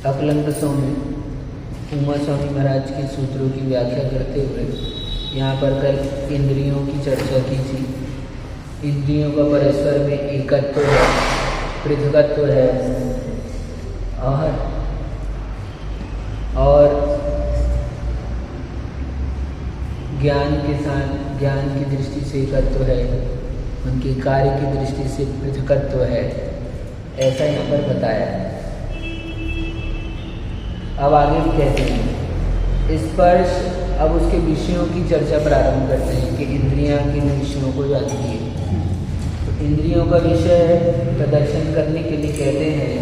अकलंकसों में उमा स्वामी महाराज के सूत्रों की व्याख्या करते हुए यहाँ पर कल इंद्रियों की चर्चा की थी। इंद्रियों का परस्पर में एकत्व है, पृथकत्व है और ज्ञान के साथ ज्ञान की दृष्टि से एकत्व है, उनके कार्य की दृष्टि से पृथकत्व है, ऐसा यहाँ पर बताया है। अब आगे कहते हैं स्पर्श। अब उसके विषयों की चर्चा प्रारंभ करते हैं कि इंद्रियां किन विषयों को जानती है। तो इंद्रियों का विषय प्रदर्शन करने के लिए कहते हैं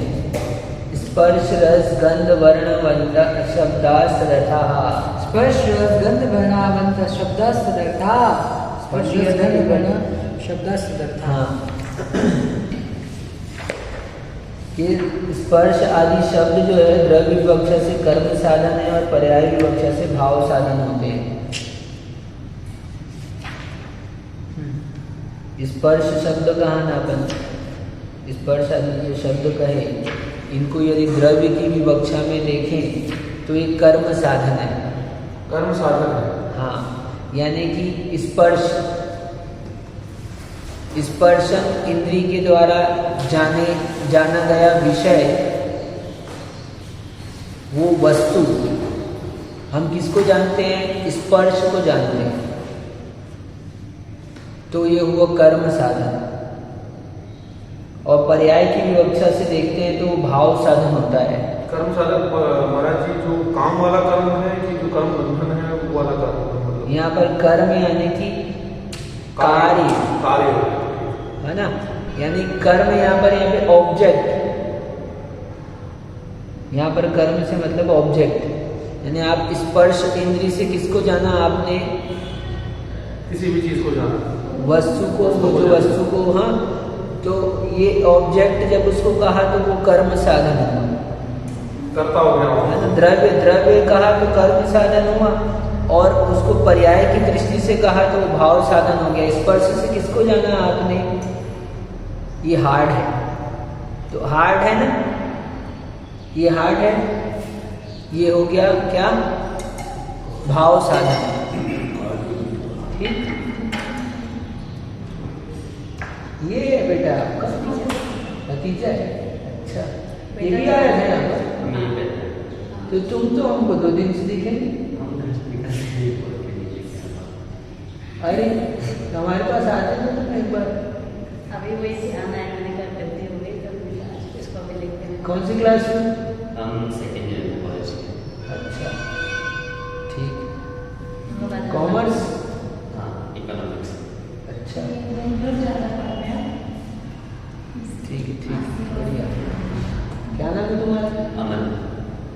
स्पर्श रस गंध वर्ण वंत शब्दास्त्रथा। स्पर्श रस गंध वर्णावंत शब्दास्त्रथा। स्पर्श रस गंध वर्ण शब्दास्त्रथा। कि स्पर्श आदि शब्द जो है द्रव्य विवक्षा से कर्म साधन है और पर्याय विवक्षा से भाव साधन होते हैं। स्पर्श शब्द कहा ना अपन, स्पर्श आदि जो शब्द कहे इनको यदि द्रव्य की विवक्षा में देखें तो ये कर्म साधन है। कर्म साधन है, हाँ, यानी कि स्पर्शन इंद्रिय के द्वारा जाना गया विषय, वो वस्तु हम किसको जानते हैं? स्पर्श को जानते हैं। तो ये हुआ कर्म साधन। और पर्याय की विवक्षा से देखते हैं तो वो भाव साधन होता है। कर्म साधन महाराज जी जो काम वाला कर्म है कि जो कर्म बंधन है वो वाला कर्म? यहाँ पर कर्म यानी कि कार्य है ना, यानी कर्म यहाँ पे ऑब्जेक्ट, यहाँ पर कर्म से मतलब ऑब्जेक्ट, यानी आप स्पर्श इंद्रिय से किसको जाना? आपने किसी भी चीज को जाना, वस्तु को, जो वस्तु को, हाँ, तो ये ऑब्जेक्ट जब उसको कहा तो वो कर्म साधन हुआ, कर्ता हो गया है ना। द्रव्य कहा तो कर्म साधन हुआ, और उसको पर्याय की दृष्टि से कहा तो वो भाव साधन हो गया। स्पर्श से किसको जाना आपने? ये हार्ड है, तो हार्ड है ना, ये हार्ड है, ये हो गया क्या? भाव साधन। ठीक, ये है बेटा आपका भतीजा है। अच्छा, ये भी आया है यहाँ पर? तो तुम तो हमको 2 दिन से दिखे नहीं। अरे हमारे पास आते ना तुम एक बार। अभी वही से आना है, मैंने कल करते हुए तो इसको अभी लिखते हैं। कौन सी क्लास में? हम सेकेंड ईयर में कॉलेज में। अच्छा, ठीक। कॉमर्स? हाँ, इकोनॉमिक्स। अच्छा, ठीक है, ठीक, बढ़िया। क्या नाम है तुम्हारा? अमन।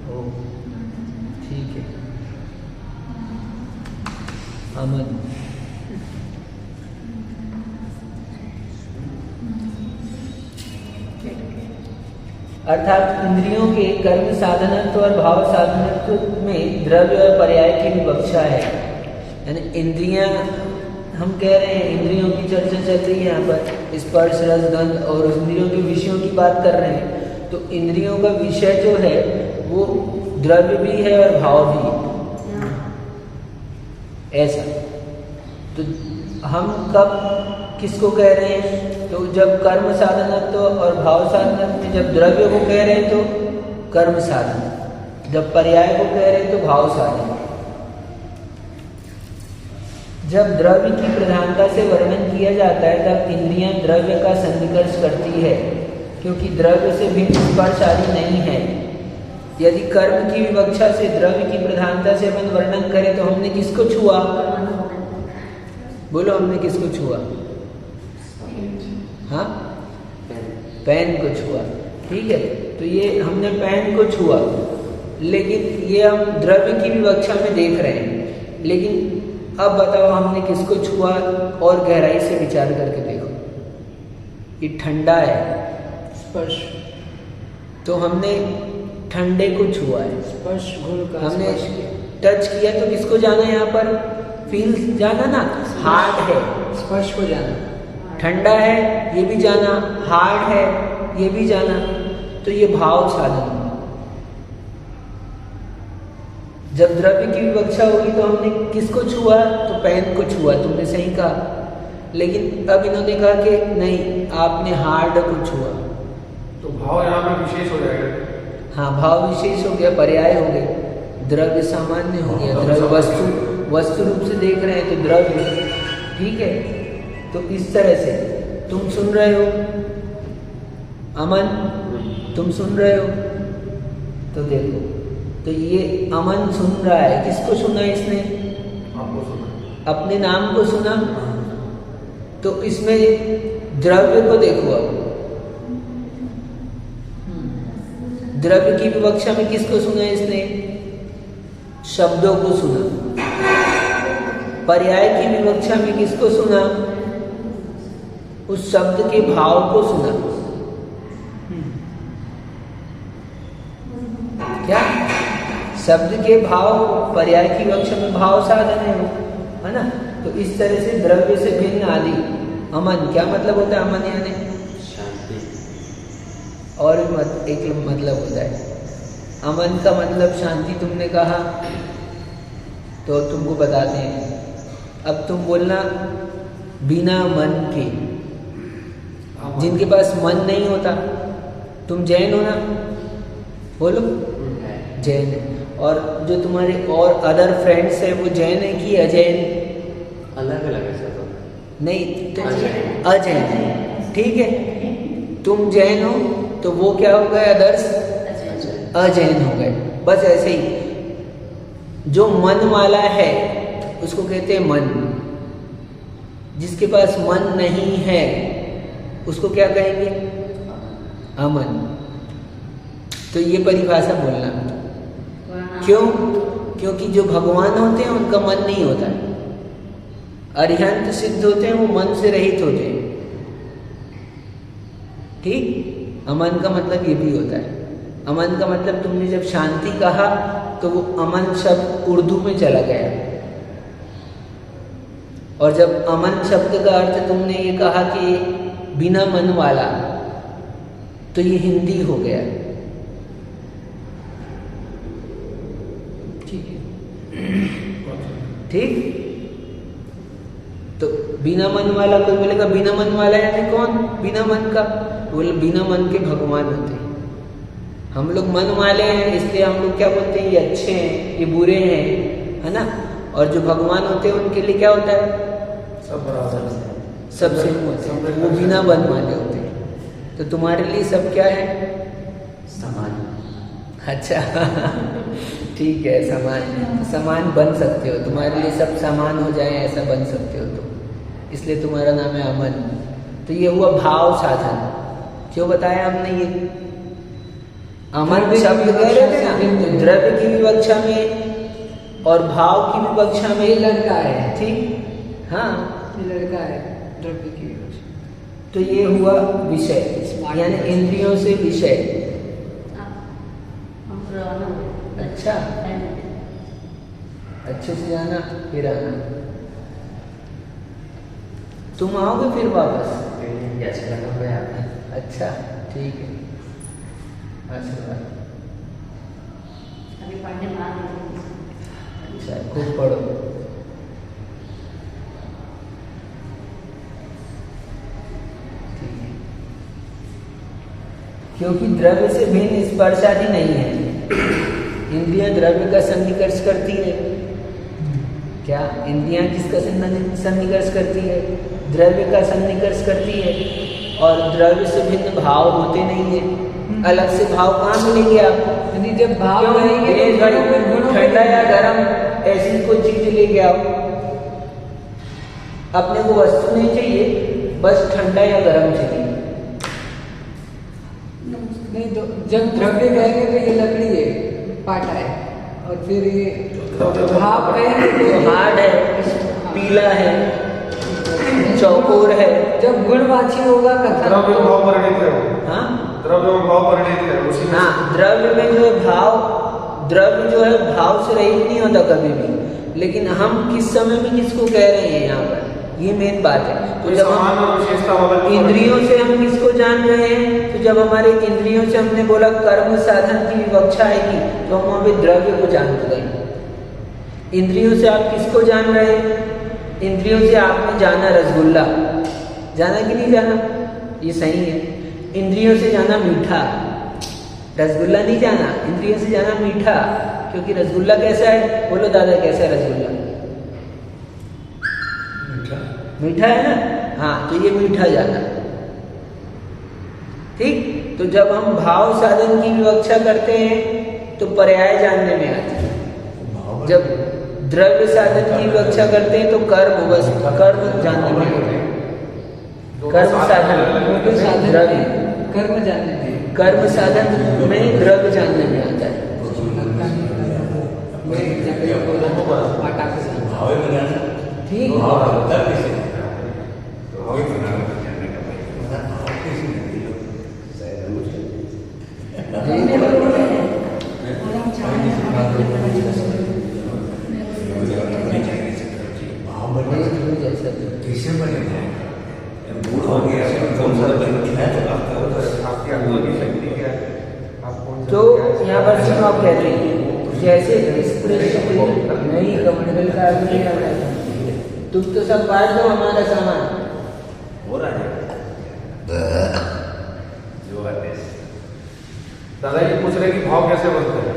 ओ, ठीक है, अमन। अर्थात इंद्रियों के कर्म साधनत्व और भाव साधनत्व में द्रव्य और पर्याय की विवक्षा है। यानी इंद्रियां, हम कह रहे हैं इंद्रियों की चर्चा चल रही है यहाँ पर, स्पर्श रस गंध, और इंद्रियों के विषयों की बात कर रहे हैं। तो इंद्रियों का विषय जो है वो द्रव्य भी है और भाव भी है, ऐसा। तो हम कब किसको कह रहे हैं? तो जब कर्म साधनत्व और भाव साधनत्व में जब द्रव्य को कह रहे हैं तो कर्म साधन, जब पर्याय को कह रहे हैं तो भाव साधन। जब द्रव्य की प्रधानता से वर्णन किया जाता है तब इंद्रियां द्रव्य का सन्निकर्ष करती है, क्योंकि द्रव्य से भिन्न स्पर्श आदि नहीं है। यदि कर्म की विवक्षा से द्रव्य की प्रधानता से अपन वर्णन करें तो हमने किसको छुआ? बोलो, हमने किसको छुआ? हाँ, पेन को छुआ। ठीक है, तो ये हमने पेन को छुआ, लेकिन ये हम द्रव्य की विवक्षा में देख रहे हैं। लेकिन अब बताओ हमने किसको छुआ? और गहराई से विचार करके देखो, ये ठंडा है, स्पर्श, तो हमने ठंडे को छुआ है, स्पर्श गुण का हमने टच किया तो किसको जाना? यहाँ पर फील जाना ना, हार्ड है, स्पर्श को जाना, ठंडा है ये भी जाना, हार्ड है ये भी जाना, तो ये भाव साधन। जब द्रव्य की विवक्षा होगी तो हमने किसको छुआ? तो पेन को छुआ, तुमने सही कहा। लेकिन अब इन्होंने कहा कि नहीं, आपने हार्ड को छुआ। तो भाव यहाँ पे विशेष हो जाएगा। हाँ, भाव विशेष हो गया, पर्याय हो गए, द्रव्य सामान्य हो गया, द्रव्य वस्तु रूप से देख रहे हैं तो द्रव्य, ठीक है। तो इस तरह से तुम सुन रहे हो अमन, तुम सुन रहे हो, तो देखो, तो ये अमन सुन रहा है, किसको सुना इसने? आपको सुना, अपने नाम को सुना। तो इसमें द्रव्य को देखो, अब द्रव्य की विवक्षा में किसको सुना इसने? शब्दों को सुना। पर्याय की विवक्षा में किसको सुना? उस शब्द के भाव को सुना। क्या? शब्द के भाव, पर्याय की विवक्षा में भाव साधन है ना। तो इस तरह से द्रव्य से भिन्न आदि। अमन क्या मतलब होता है? अमन यानी शांति। और एक मतलब होता है अमन का मतलब शांति, तुमने कहा, तो तुमको बताते हैं। अब तुम बोलना बिना मन के, जिनके पास मन नहीं होता। तुम जैन हो ना? बोलो जैन है। और जो तुम्हारे और अदर फ्रेंड्स है वो जैन है कि अजैन? अलग अलग है सब। नहीं, तो अजैन। अजैन है, ठीक है। तुम जैन हो तो वो क्या हो गए? अदर्स अजैन हो गए। बस ऐसे ही जो मन वाला है उसको कहते हैं मन। जिसके पास मन नहीं है उसको क्या कहेंगे? अमन। तो ये परिभाषा बोलना। क्यों? क्योंकि जो भगवान होते हैं उनका मन नहीं होता है। अरिहंत सिद्ध होते हैं, वो मन से रहित होते हैं, ठीक। अमन का मतलब ये भी होता है। अमन का मतलब तुमने जब शांति कहा तो वो अमन शब्द उर्दू में चला गया, और जब अमन शब्द का अर्थ तुमने ये कहा कि बिना मन वाला, तो ये हिंदी हो गया, ठीक है, ठीक। तो बिना मन वाला, कोई बोलेगा बिना मन वाला यानी कौन? बिना मन का। बोले बिना मन के भगवान होते हैं। हम लोग मन वाले हैं, इसलिए हम लोग क्या बोलते हैं? ये अच्छे हैं, ये बुरे हैं, है ना। और जो भगवान होते हैं उनके लिए क्या होता है? सब बराबर है, सब सेम होते हैं, वो बिना मन वाले होते हैं। तो तुम्हारे लिए सब क्या है? समान। अच्छा ठीक है, समान। समान बन सकते हो, तुम्हारे लिए सब समान हो जाए ऐसा बन सकते हो तुम, इसलिए तुम्हारा नाम है अमन। तो ये हुआ भाव साधन। क्यों बताया हमने ये? अमन शब्द कह रहे थे ना, द्रव्य की विवक्षा में और भाव की विवक्षा में। ये लड़का है, ठीक, हाँ, ये लड़का है द्रव्य की विवक्षा। तो ये हुआ विषय, यानी इंद्रियों से विषय। अच्छा, अच्छे से जाना फिर आना। तुम आओगे फिर वापस? अच्छा लगा गया। अच्छा, ठीक है, आशीर्वाद। अभी पढ़ने में आ रही है। अच्छा, खूब पढ़ो। ठीक है। क्योंकि द्रव्य से भिन्न स्पर्शादि नहीं है। इंद्रियां द्रव्य का सन्निकर्ष करती है। क्या इंद्रियां किसका सन्निकर्ष करती है? द्रव्य का सन्निकर्ष करती है। और द्रव्य से भिन्न भाव होते नहीं है। अलग से भाव कहाँ मिलेंगे आपको? यदि जब भाव क्यों? रहेंगे ये तो गुणों में ठंडा या गर्म ऐसी कोई चीज लेके आओ, अपने को वस्तु नहीं चाहिए, बस ठंडा या गर्म चाहिए। नहीं, तो जब द्रव्य कहेंगे तो ये लकड़ी है, पाटा है, और फिर ये भाव कहेंगे जो हार्ड है, पीला है, चौकोर है। जब गुणवाची होगा कथन। द्रव्य में भाव परिणित है वो। हाँ द्रव्य में भाव परिणित है उसी में। हाँ, द्रव्य में जो है भाव, द्रव्य जो है भाव से रहित नहीं होता कभी भी। लेकिन हम किस समय में किसको कह रहे हैं यहाँ पर, ये मेन बात है। तो जब समान और विशेषता वाला जो इंद्रियों से हम किसको जान रहे हैं, तो जब हमारे इंद्रियों से हमने बोला कर्म साधन की विवक्षा आएगी, तो हम वहाँ पे द्रव्य को जान गए। इंद्रियों से आप किसको जान रहे हैं? इंद्रियों से आपने जाना रसगुल्ला, जाना कि नहीं जाना? ये सही है। इंद्रियों से जाना मीठा, रसगुल्ला नहीं जाना। इंद्रियों से जाना मीठा, क्योंकि रसगुल्ला कैसा है? बोलो दादा, कैसा है रसगुल्ला? मीठा है ना? हाँ, तो ये मीठा जाना। ठीक, तो जब हम भाव साधन की विवक्षा करते हैं तो पर्याय जानने में आती है। जब द्रव्य साधन की विवक्षा करते हैं तो कर्म, बस कर्म जानने में आते हैं। कर्म साधन द्रव्य, कर्म जानने में, कर्म साधन में द्रव्य जानने में आता है। ठीक, तो यहाँ पर सुनो, आप कहते हैं जैसे नहीं कमंडल का आदमी करना है, तुम तो सब बांट दो हमारा सामान हो रहा है। दादा जी पूछ रहे कि भाव कैसे बनते हैं?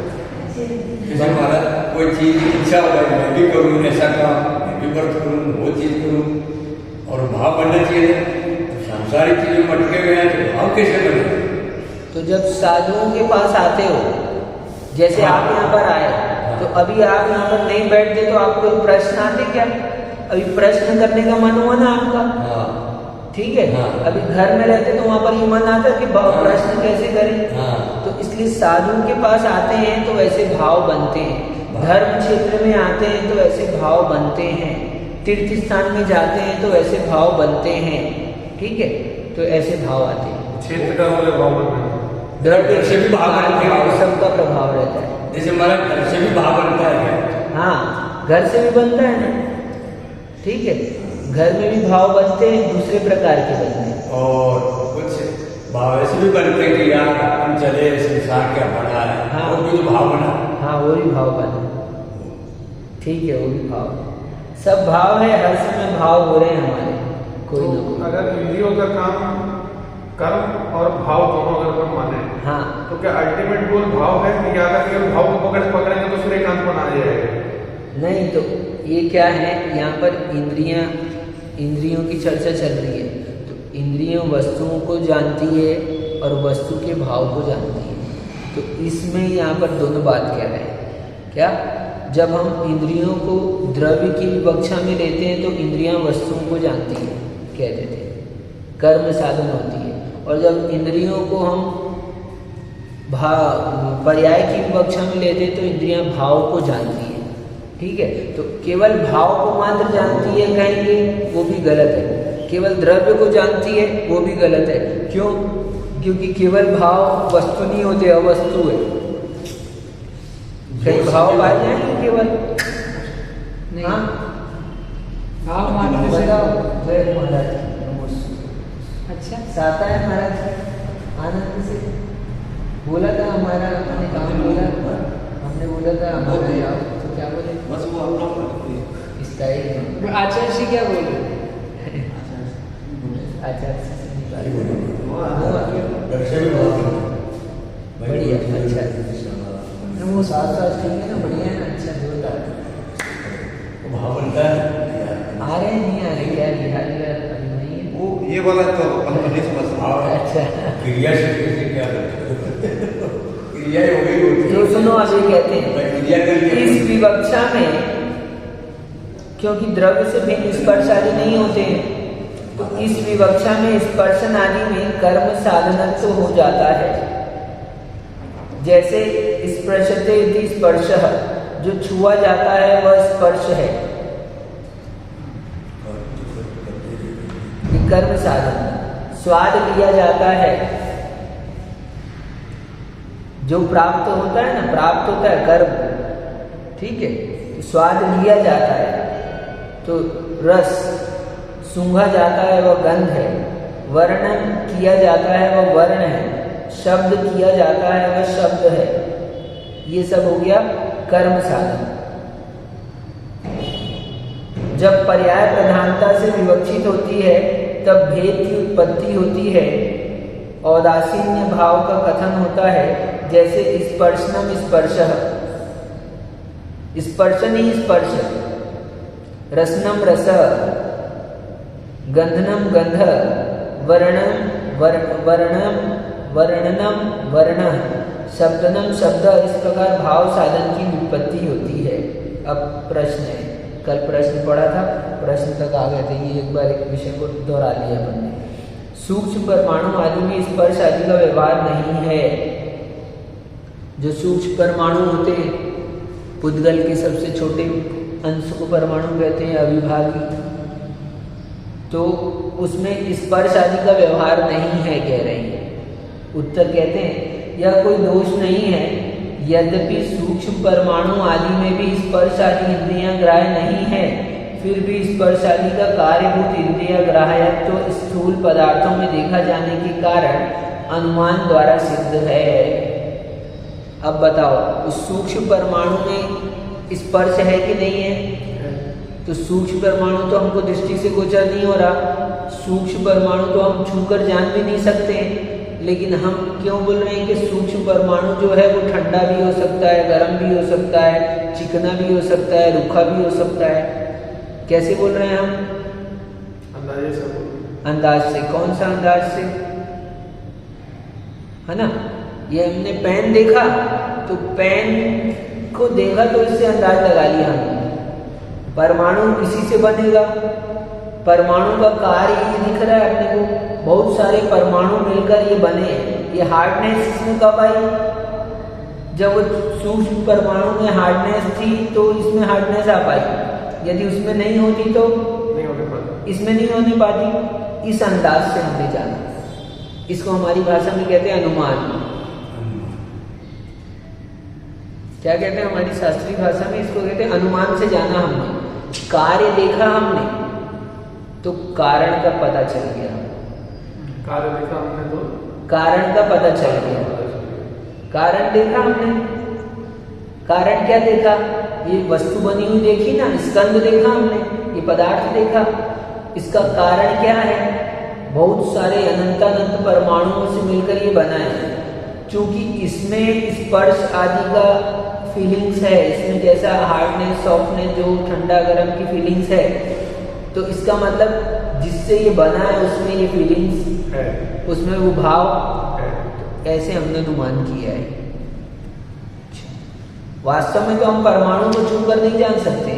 जैसे हमारा कोई चीज की इच्छा हो जाए, मैं भी करूँ ऐसा काम, मैं भी व्रत करूँ, वो चीज करूँ, और भाव बनना चाहिए। तो सांसारिक चीजें मटके हुए हैं, तो भाव कैसे बने? तो जब साधुओं के पास आते हो, जैसे आप यहाँ पर आए, तो अभी आप यहाँ पर नहीं बैठते तो आपको प्रश्न आते क्या? अभी प्रश्न करने का मन हुआ ना आपका, ठीक है? अभी घर में रहते तो वहाँ पर ये मन आता कि प्रश्न कैसे करें। तो इसलिए साधुओं के पास आते हैं तो वैसे भाव बनते हैं, धर्म क्षेत्र में आते हैं तो वैसे भाव बनते हैं, तीर्थ स्थान में जाते हैं तो वैसे भाव बनते हैं, ठीक है? तो ऐसे भाव आते हैं। क्षेत्र का वाले भाव बनते हैं, घर से भी भाव बनते हैं, सबका प्रभाव रहता है। जैसे हमारा घर से भी भाव बनता है। हाँ, घर से भी बनता है ना, ठीक है? घर में भी भाव बनते हैं, दूसरे प्रकार के बनते हैं। और कुछ भाव ऐसे भी बनते हैं कि यार हम चले, संसार क्या बना है, हाँ, वो भी तो भाव बना। हाँ, वो भी भाव बना, ठीक है? वो भी भाव, सब भाव है, हर समय भाव हो रहे हैं हमारे, कोई ना कोई। अगर इंद्रियों का काम कर्म और भाव दोनों अगर हम माने, हाँ, तो क्या अल्टीमेट गोल भाव है कि अगर केवल भाव को पकड़ेंगे तो फिर एकांत बना जाएगा? नहीं, तो ये क्या है, यहाँ पर इंद्रियों की चर्चा चल रही है। तो इंद्रियों वस्तुओं को जानती है और वस्तु के भाव को जानती है। तो इसमें यहाँ पर दोनों बात कह रहे हैं। क्या? जब हम इंद्रियों को द्रव्य की विवक्षा में लेते हैं तो इंद्रियां वस्तुओं को जानती है, कह देते हैं, कर्म साधन होती है। और जब इंद्रियों को हम पर्याय की विवक्षा में लेते हैं तो इंद्रियां भाव को जानती है, ठीक है? तो केवल भाव को मात्र जानती है कहेंगे, वो भी गलत है। केवल द्रव्य को जानती है, वो भी गलत है। क्यों? क्योंकि केवल भाव वस्तु नहीं होते, अवस्तु है। कई भाव पाए जाएंगे केवल नहीं, हाँ? भाव मानने से बताओ, जय महाराज। अच्छा साता है महाराज, आनंद से बोला था हमारा, हमने काम बोला, हमने बोला था हमारा यार, तो क्या बोले? बस वो अपना इस टाइप में आचार्य जी क्या बोल रहे? आचार्य बढ़िया, अच्छा, वो साथ साथ ठीक है ना, बढ़िया है ना, अच्छा जोरदार। भाव बनता है। आ रहे नहीं आ रहे, क्या बिहार अभी नहीं है वो ये वाला तो हम नहीं समझ भाव। अच्छा, क्रिया शक्ति से क्या क्रिया हो गई होती है। तो सुनो, अभी कहते हैं क्रिया करके इस विवक्षा में, क्योंकि द्रव्य से भिन्न स्पर्श आदि नहीं होते हैं, तो इस विवक्षा में स्पर्शन आदि में कर्म साधनत्व तो हो जाता है। जैसे स्पर्शते इति स्पर्शः, जो छुआ जाता है वह स्पर्श है, कर्म साधन। स्वाद लिया जाता है, जो प्राप्त होता है ना, प्राप्त होता है कर्म, ठीक है? तो स्वाद लिया जाता है, तो रस सूंघा जाता है वह गंध है, वर्णन किया जाता है वह वर्ण है, शब्द किया जाता है वह शब्द है। ये सब हो गया कर्म साधन। जब पर्याय प्रधानता से विवक्षित होती है तब भेद की उत्पत्ति होती है। औदासीन्य भाव का कथन होता है, जैसे स्पर्शनम स्पर्शः, स्पर्शन ही स्पर्श, रसनम रसः, गंधनम गंधः, वर्णनम वर्णः, शब्दनम शब्द। इस प्रकार भाव साधन की उत्पत्ति होती है। अब प्रश्न है, कल प्रश्न पढ़ा था, प्रश्न तक आ गए थे, ये एक बार एक विषय को दोहरा लिया अपन ने। सूक्ष्म परमाणु आदि में स्पर्श आदि का व्यवहार नहीं है। जो सूक्ष्म परमाणु होते हैं, पुद्गल के सबसे छोटे अंश को परमाणु कहते हैं, अविभागी, तो उसमें स्पर्श आदि का व्यवहार नहीं है, कह रहे हैं। उत्तर कहते हैं यह कोई दोष नहीं है, यद्यपि सूक्ष्म परमाणु आदि में भी स्पर्श आदि इंद्रियां ग्राह्य नहीं है, फिर भी स्पर्श आदि का कार्यभूत इंद्रिय ग्राह्यत्व तो स्थूल पदार्थों में देखा जाने के कारण अनुमान द्वारा सिद्ध है। अब बताओ, उस सूक्ष्म परमाणु में स्पर्श है कि नहीं है? तो सूक्ष्म परमाणु तो हमको दृष्टि से गोचर नहीं हो रहा, सूक्ष्म परमाणु तो हम छूकर जान भी नहीं सकते, लेकिन हम क्यों बोल रहे हैं कि सूक्ष्म परमाणु जो है वो ठंडा भी हो सकता है, गर्म भी हो सकता है, चिकना भी हो सकता है, रूखा भी हो सकता है। कैसे बोल रहे हैं हम? अंदाजे से। अंदाज से। कौन सा अंदाज से? है ना, ये हमने पेन देखा, तो पेन को देखा तो इससे अंदाज लगा लिया हमने। परमाणु इसी से बनेगा, परमाणु का कार्य ये दिख रहा है अपने को, बहुत सारे परमाणु मिलकर ये बने। ये हार्डनेस इसमें कब आई? जब वो सूक्ष्म परमाणु में हार्डनेस थी तो इसमें हार्डनेस आ पाई, यदि उसमें नहीं होती तो नहीं होने पाती, इसमें नहीं होने पाती। इस अंदाज से हमने जाना, इसको हमारी भाषा में कहते हैं अनुमान। क्या कहते हैं हमारी शास्त्रीय भाषा में? इसको कहते हैं अनुमान से जाना। हमने कार्य देखा, हमने तो कारण का पता चल गया, कार्य देखा हमने तो कारण का पता चल गया। कारण देखा हमने, कारण क्या देखा? ये वस्तु बनी हुई देखी ना, स्कंद देखा हमने, ये पदार्थ देखा, इसका कारण क्या है? बहुत सारे अनंतानंत परमाणुओं से मिलकर ये बना है। क्योंकि इसमें स्पर्श आदि का फीलिंग्स है, इसमें जैसा हार्डनेस, सॉफ्टनेस, जो ठंडा गर्म की फीलिंग्स है, तो इसका मतलब जिससे ये बना है उसमें ये फीलिंग्स है, उसमें वो भाव है। ऐसे हमने अनुमान किया है। वास्तव में तो हम परमाणु को छूकर नहीं जान सकते,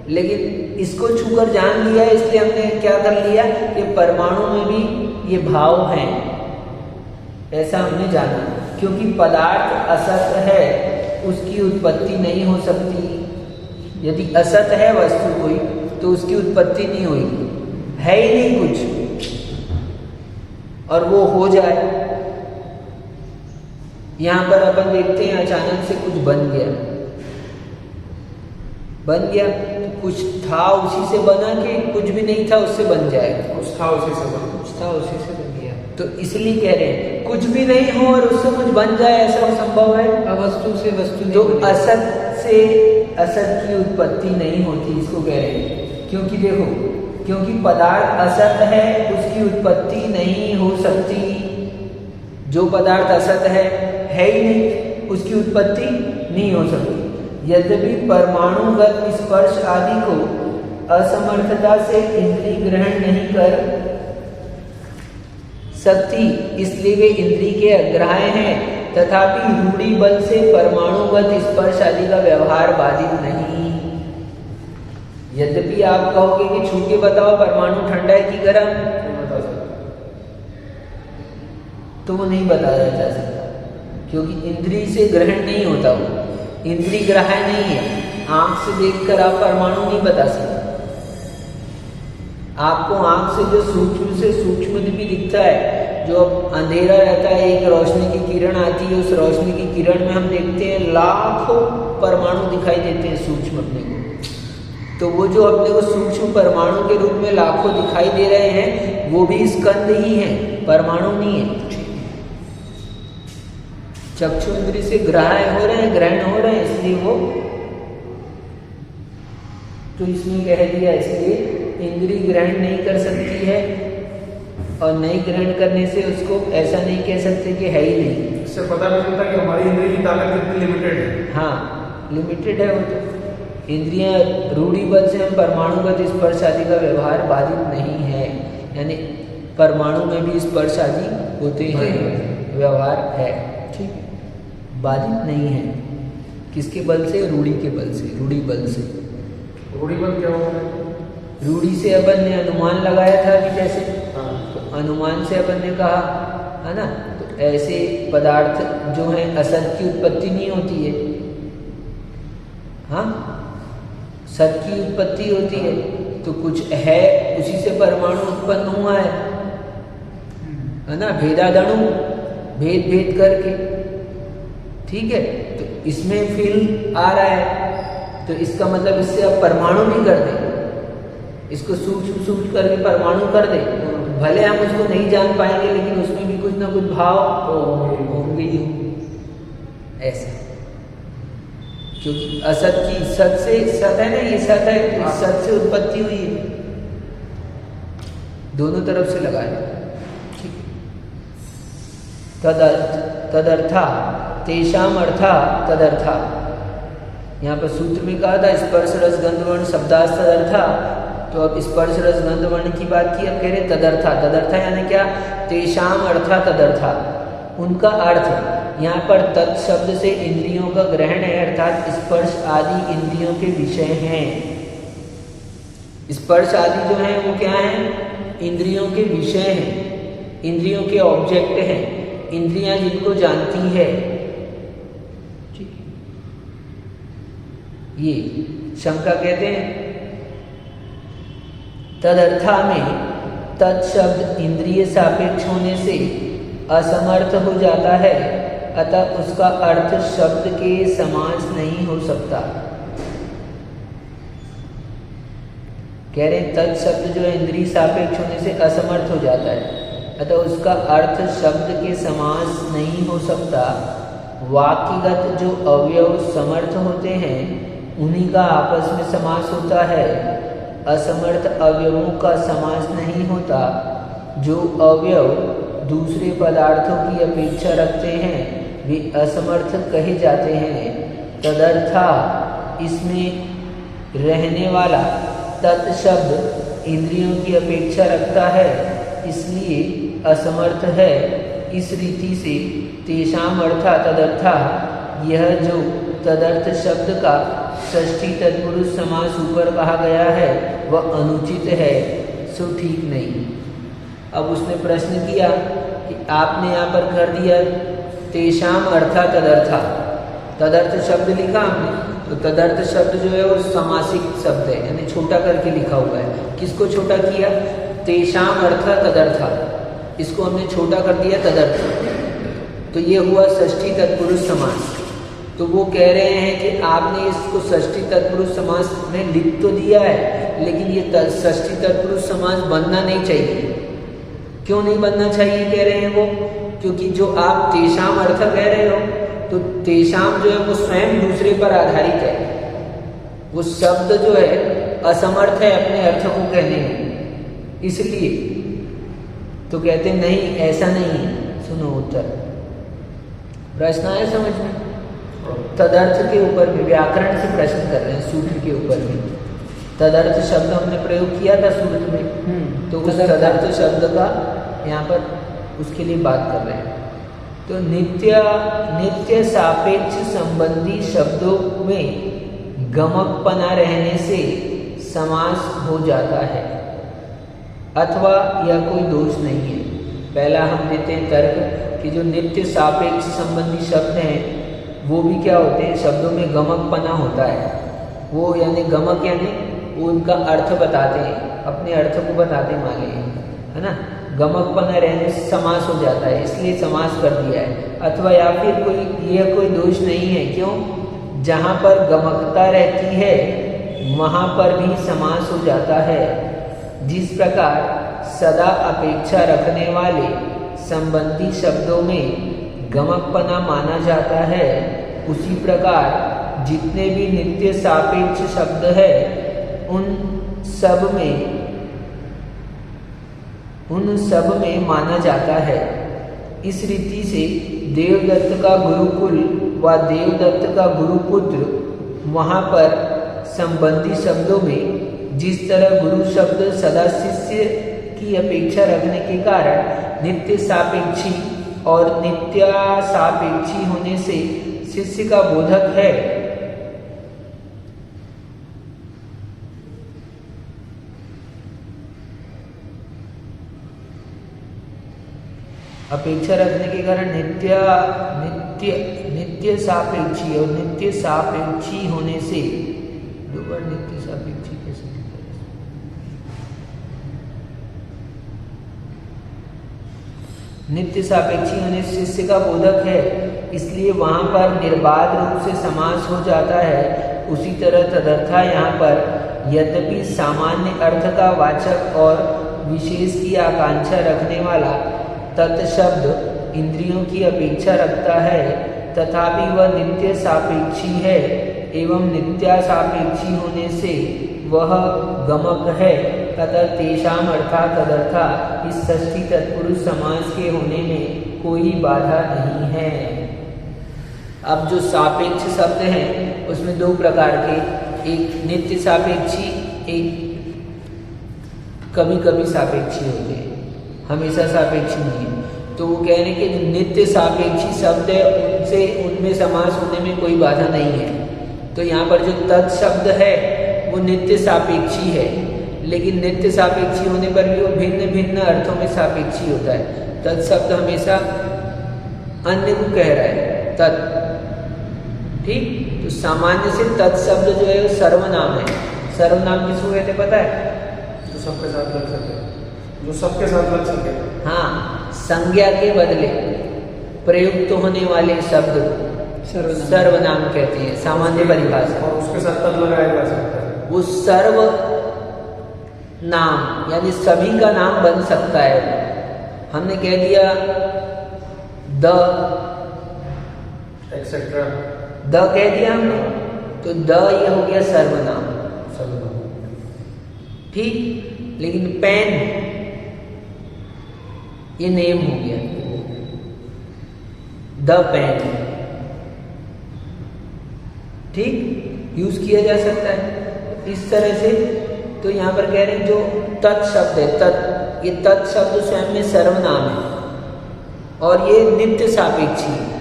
लेकिन इसको छूकर जान लिया, इसलिए हमने क्या कर लिया कि परमाणु में भी ये भाव हैं, ऐसा हमने जाना। क्योंकि पदार्थ असत है, उसकी उत्पत्ति नहीं हो सकती। यदि असत है वस्तु कोई, तो उसकी उत्पत्ति नहीं होगी, है ही नहीं कुछ, और वो हो जाए। यहाँ पर अपन देखते हैं अचानक से कुछ बन गया, बन गया तो कुछ था उसी से बना कि कुछ भी नहीं था उससे बन जाएगा? कुछ था उसी से बना, कुछ था उसी से बन गया। तो इसलिए कह रहे हैं कुछ भी नहीं हो और उससे कुछ बन जाए, ऐसा संभव है? अवस्तु से वस्तु तो नहीं बनेगी। असत से असत की उत्पत्ति नहीं होती, इसको कह रहे हैं। क्योंकि देखो, क्योंकि पदार्थ असत है, उसकी उत्पत्ति नहीं हो सकती। जो पदार्थ असत है ही नहीं, उसकी उत्पत्ति नहीं हो सकती। यद्यपि परमाणुगत स्पर्श आदि को असमर्थता से इंद्रिय ग्रहण नहीं कर सकती, इसलिए वे इंद्रिय के अग्राह्य हैं, तथापि रूढ़ी बल से परमाणुगत स्पर्श आदि का व्यवहार बाधित नहीं। यद्यपि आप कहोगे कि छू के बताओ परमाणु ठंडा है कि गर्म, नहीं बता सकता, तो वो नहीं बताया जा सकता, क्योंकि इंद्रिय से ग्रहण नहीं होता, वो इंद्रिय ग्राह्य नहीं है। आंख से देखकर आप परमाणु नहीं बता सकते। आपको आंख से जो सूक्ष्म से सूक्ष्म भी दिखता है, जो अंधेरा रहता है, एक रोशनी की किरण आती है, उस रोशनी की किरण में हम देखते हैं लाखों परमाणु दिखाई देते हैं सूक्ष्म अपने को। तो वो जो अपने को सूक्ष्म परमाणु के रूप में लाखों दिखाई दे रहे हैं, वो भी स्कंद ही हैं, परमाणु नहीं है। चक्षु इंद्रिय से ग्राह्य हो रहे हैं, ग्रहण हो रहे हैं, इसलिए वो तो इसमें कह दिया, इसलिए इंद्री ग्रहण नहीं कर सकती है, और नहीं ग्रहण करने से उसको ऐसा नहीं कह सकते कि है ही नहीं। इससे पता भी चलता कि हमारी इंद्रिय की ताकत कितनी लिमिटेड है। हाँ, लिमिटेड है वो तो। इंद्रियां रूढ़ी बल से हम परमाणुगत स्पर्श आदि का व्यवहार बाधित नहीं है, यानी परमाणु में भी स्पर्श आदि होते हैं, व्यवहार है, ठीक है, बाधित नहीं है। किसके बल से? रूढ़ी के बल से, रूढ़ी बल से। रूढ़ी बल क्या होगा? रूढ़ी से अपन ने अनुमान लगाया था कि जैसे, हाँ। तो अनुमान से अपन ने कहा है ना, तो ऐसे पदार्थ जो हैं असत की उत्पत्ति नहीं होती है, हाँ, सत की उत्पत्ति होती है, तो कुछ है उसी से परमाणु उत्पन्न हुआ है ना, भेदादणु, भेद भेद करके, ठीक है। तो इसमें फील आ रहा है, तो इसका मतलब इससे अब परमाणु भी कर दे, इसको सूक्ष्म सूक्ष्म करके परमाणु कर दे, भले हम उसको नहीं जान पाएंगे लेकिन उसमें भी कुछ ना कुछ भाव होंगे ही, ऐसा। क्योंकि असत की, सत से, सत है ना, ये सत है, तो इस सत से उत्पत्ति हुई है, दोनों तरफ से लगाए, ठीक। तदर्था तेषाम अर्था तदर्था, यहाँ पर सूत्र में कहा था स्पर्श रस गंध वर्ण शब्दास तदर्था, तो अब स्पर्श रस गंध वर्ण की बात की, अब कह रहे तदर्था। तदर्था यानी क्या? तेषाम अर्था तदर्था, उनका अर्थ। यहाँ पर तत् शब्द से इंद्रियों का ग्रहण है, अर्थात स्पर्श आदि इंद्रियों के विषय हैं। स्पर्श आदि जो हैं वो क्या हैं? इंद्रियों के विषय हैं, इंद्रियों के ऑब्जेक्ट हैं, इंद्रियां जिनको जानती है, ठीक है। ये शंका कहते हैं। तदर्था में तत् शब्द इंद्रिय सापेक्ष होने से असमर्थ हो जाता है, अतः उसका अर्थ शब्द के समास नहीं हो सकता। कह रहे तत् शब्द जो है इंद्रिय सापेक्ष होने से असमर्थ हो जाता है, अतः उसका अर्थ शब्द के समास नहीं हो सकता। वाक्यगत जो अवयव समर्थ होते हैं उन्हीं का आपस में समास होता है, असमर्थ अवयवों का समास नहीं होता। जो अवयव दूसरे पदार्थों की अपेक्षा रखते हैं वे असमर्थ कहे जाते हैं। तदर्था इसमें रहने वाला तत् शब्द इंद्रियों की अपेक्षा रखता है, इसलिए असमर्थ है। इस रीति से तेषाम अर्था तदर्था, यह जो तदर्थ शब्द का षष्ठी तत्पुरुष समास ऊपर कहा गया है वह अनुचित है, सो ठीक नहीं। अब उसने प्रश्न किया कि आपने यहाँ पर कर दिया तेषाम अर्था तदर्था, तदर्थ शब्द लिखा हमने, तो तदर्थ शब्द जो है वो समासिक शब्द है, यानी छोटा करके लिखा हुआ है। किसको छोटा किया? तेषाम अर्था तदर्था, इसको हमने छोटा कर दिया तदर्थ, तो ये हुआ षष्ठी तत्पुरुष समास। तो वो कह रहे हैं कि आपने इसको षष्ठी तत्पुरुष समास में लिख तो दिया है, लेकिन ये षष्ठी तत्पुरुष समास बनना नहीं चाहिए। क्यों नहीं बनना चाहिए कह रहे हैं वो? क्योंकि जो आप तेषाम अर्थ कह रहे हो, तो तेषाम जो है वो स्वयं दूसरे पर आधारित है, वो शब्द जो है असमर्थ है अपने अर्थ को कहने में, इसलिए तो कहते नहीं, ऐसा नहीं है। सुनो उत्तर, प्रश्न आया समझ में? तदर्थ के ऊपर में व्याकरण से प्रश्न कर रहे हैं, सूत्र के ऊपर में तदर्थ शब्द हमने प्रयोग किया था सूत्र में, तो उस तदर्थ शब्द का यहाँ पर उसके लिए बात कर रहे हैं। तो नित्य सापेक्ष संबंधी शब्दों में गमकपना रहने से समास हो जाता है, अथवा यह कोई दोष नहीं है। पहला हम देते हैं तर्क कि जो नित्य सापेक्ष संबंधी शब्द हैं वो भी क्या होते हैं? शब्दों में गमकपना होता है। वो यानी गमक यानी वो उनका अर्थ बताते हैं, अपने अर्थ को बताते हैं, माने, है ना। गमकपना रहने से समास हो जाता है, इसलिए समास कर दिया है। अथवा या फिर कोई दोष नहीं है। क्यों? जहाँ पर गमकता रहती है वहाँ पर भी समास हो जाता है। जिस प्रकार सदा अपेक्षा रखने वाले संबंधी शब्दों में गमकपना माना जाता है, उसी प्रकार जितने भी नित्य सापेक्ष शब्द है उन सब में माना जाता है। इस रीति से देवदत्त का गुरुकुल व देवदत्त का गुरुपुत्र वहाँ पर संबंधी शब्दों में जिस तरह गुरु शब्द सदा शिष्य की अपेक्षा रखने के कारण नित्य सापेक्षी और नित्यासापेक्षी होने से शिष्य का बोधक है, अपेक्षा रखने के कारण नित्य सापेक्षी और नित्य सापेक्षी होने से दो बार नित्य सापेक्षी कैसे लिखा है? नित्य सापेक्षी होने से शिष्य का बोधक है, इसलिए वहां पर निर्बाध रूप से समास हो जाता है। उसी तरह तदर्था यहाँ पर यद्यपि सामान्य अर्थ का वाचक और विशेष की आकांक्षा रखने वाला तत्शब्द इंद्रियों की अपेक्षा रखता है, तथापि वह नित्य सापेक्षी है एवं नित्यासापेक्षी होने से वह गमक है। अतः तेषाम अर्थात तदर्था इस षष्ठी तत्पुरुष समास के होने में कोई बाधा नहीं है। अब जो सापेक्ष शब्द हैं उसमें दो प्रकार के, एक नित्य सापेक्षी, एक कभी कभी सापेक्षी होते हैं, हमेशा सापेक्षी नहीं है। तो वो कह रहे हैं कि नित्य सापेक्षी शब्द है उनमें समास होने में कोई बाधा नहीं है। तो यहाँ पर जो तत् शब्द है वो नित्य सापेक्षी है, लेकिन नित्य सापेक्षी होने पर भी वो भिन्न भिन्न अर्थों में सापेक्षी होता है। तत् शब्द हमेशा अन्य को कह रहा है, तत्, ठीक। तो सामान्य से तत् शब्द जो है वो सर्वनाम है। सर्वनाम किसको कहते पता है? जो सबके साथ लग सके, जो सबके साथ लग सके। हाँ, संज्ञा के बदले प्रयुक्त होने वाले शब्द सर्वनाम कहते हैं, सामान्य परिभाषा। और उसके साथ तद लगाया जा सकता है। वो सर्व नाम यानी सभी का नाम बन सकता है। हमने कह दिया द एक्सेट्रा, द कह दिया हमने, तो द ये हो गया सर्वनाम, ठीक। लेकिन पेन ये नेम हो गया, द पेन, ठीक, यूज किया जा सकता है इस तरह से। तो यहाँ पर कह रहे हैं जो तत् शब्द है, तत्, ये तत् शब्द स्वयं में सर्वनाम है और ये नित्य सापेक्षी है।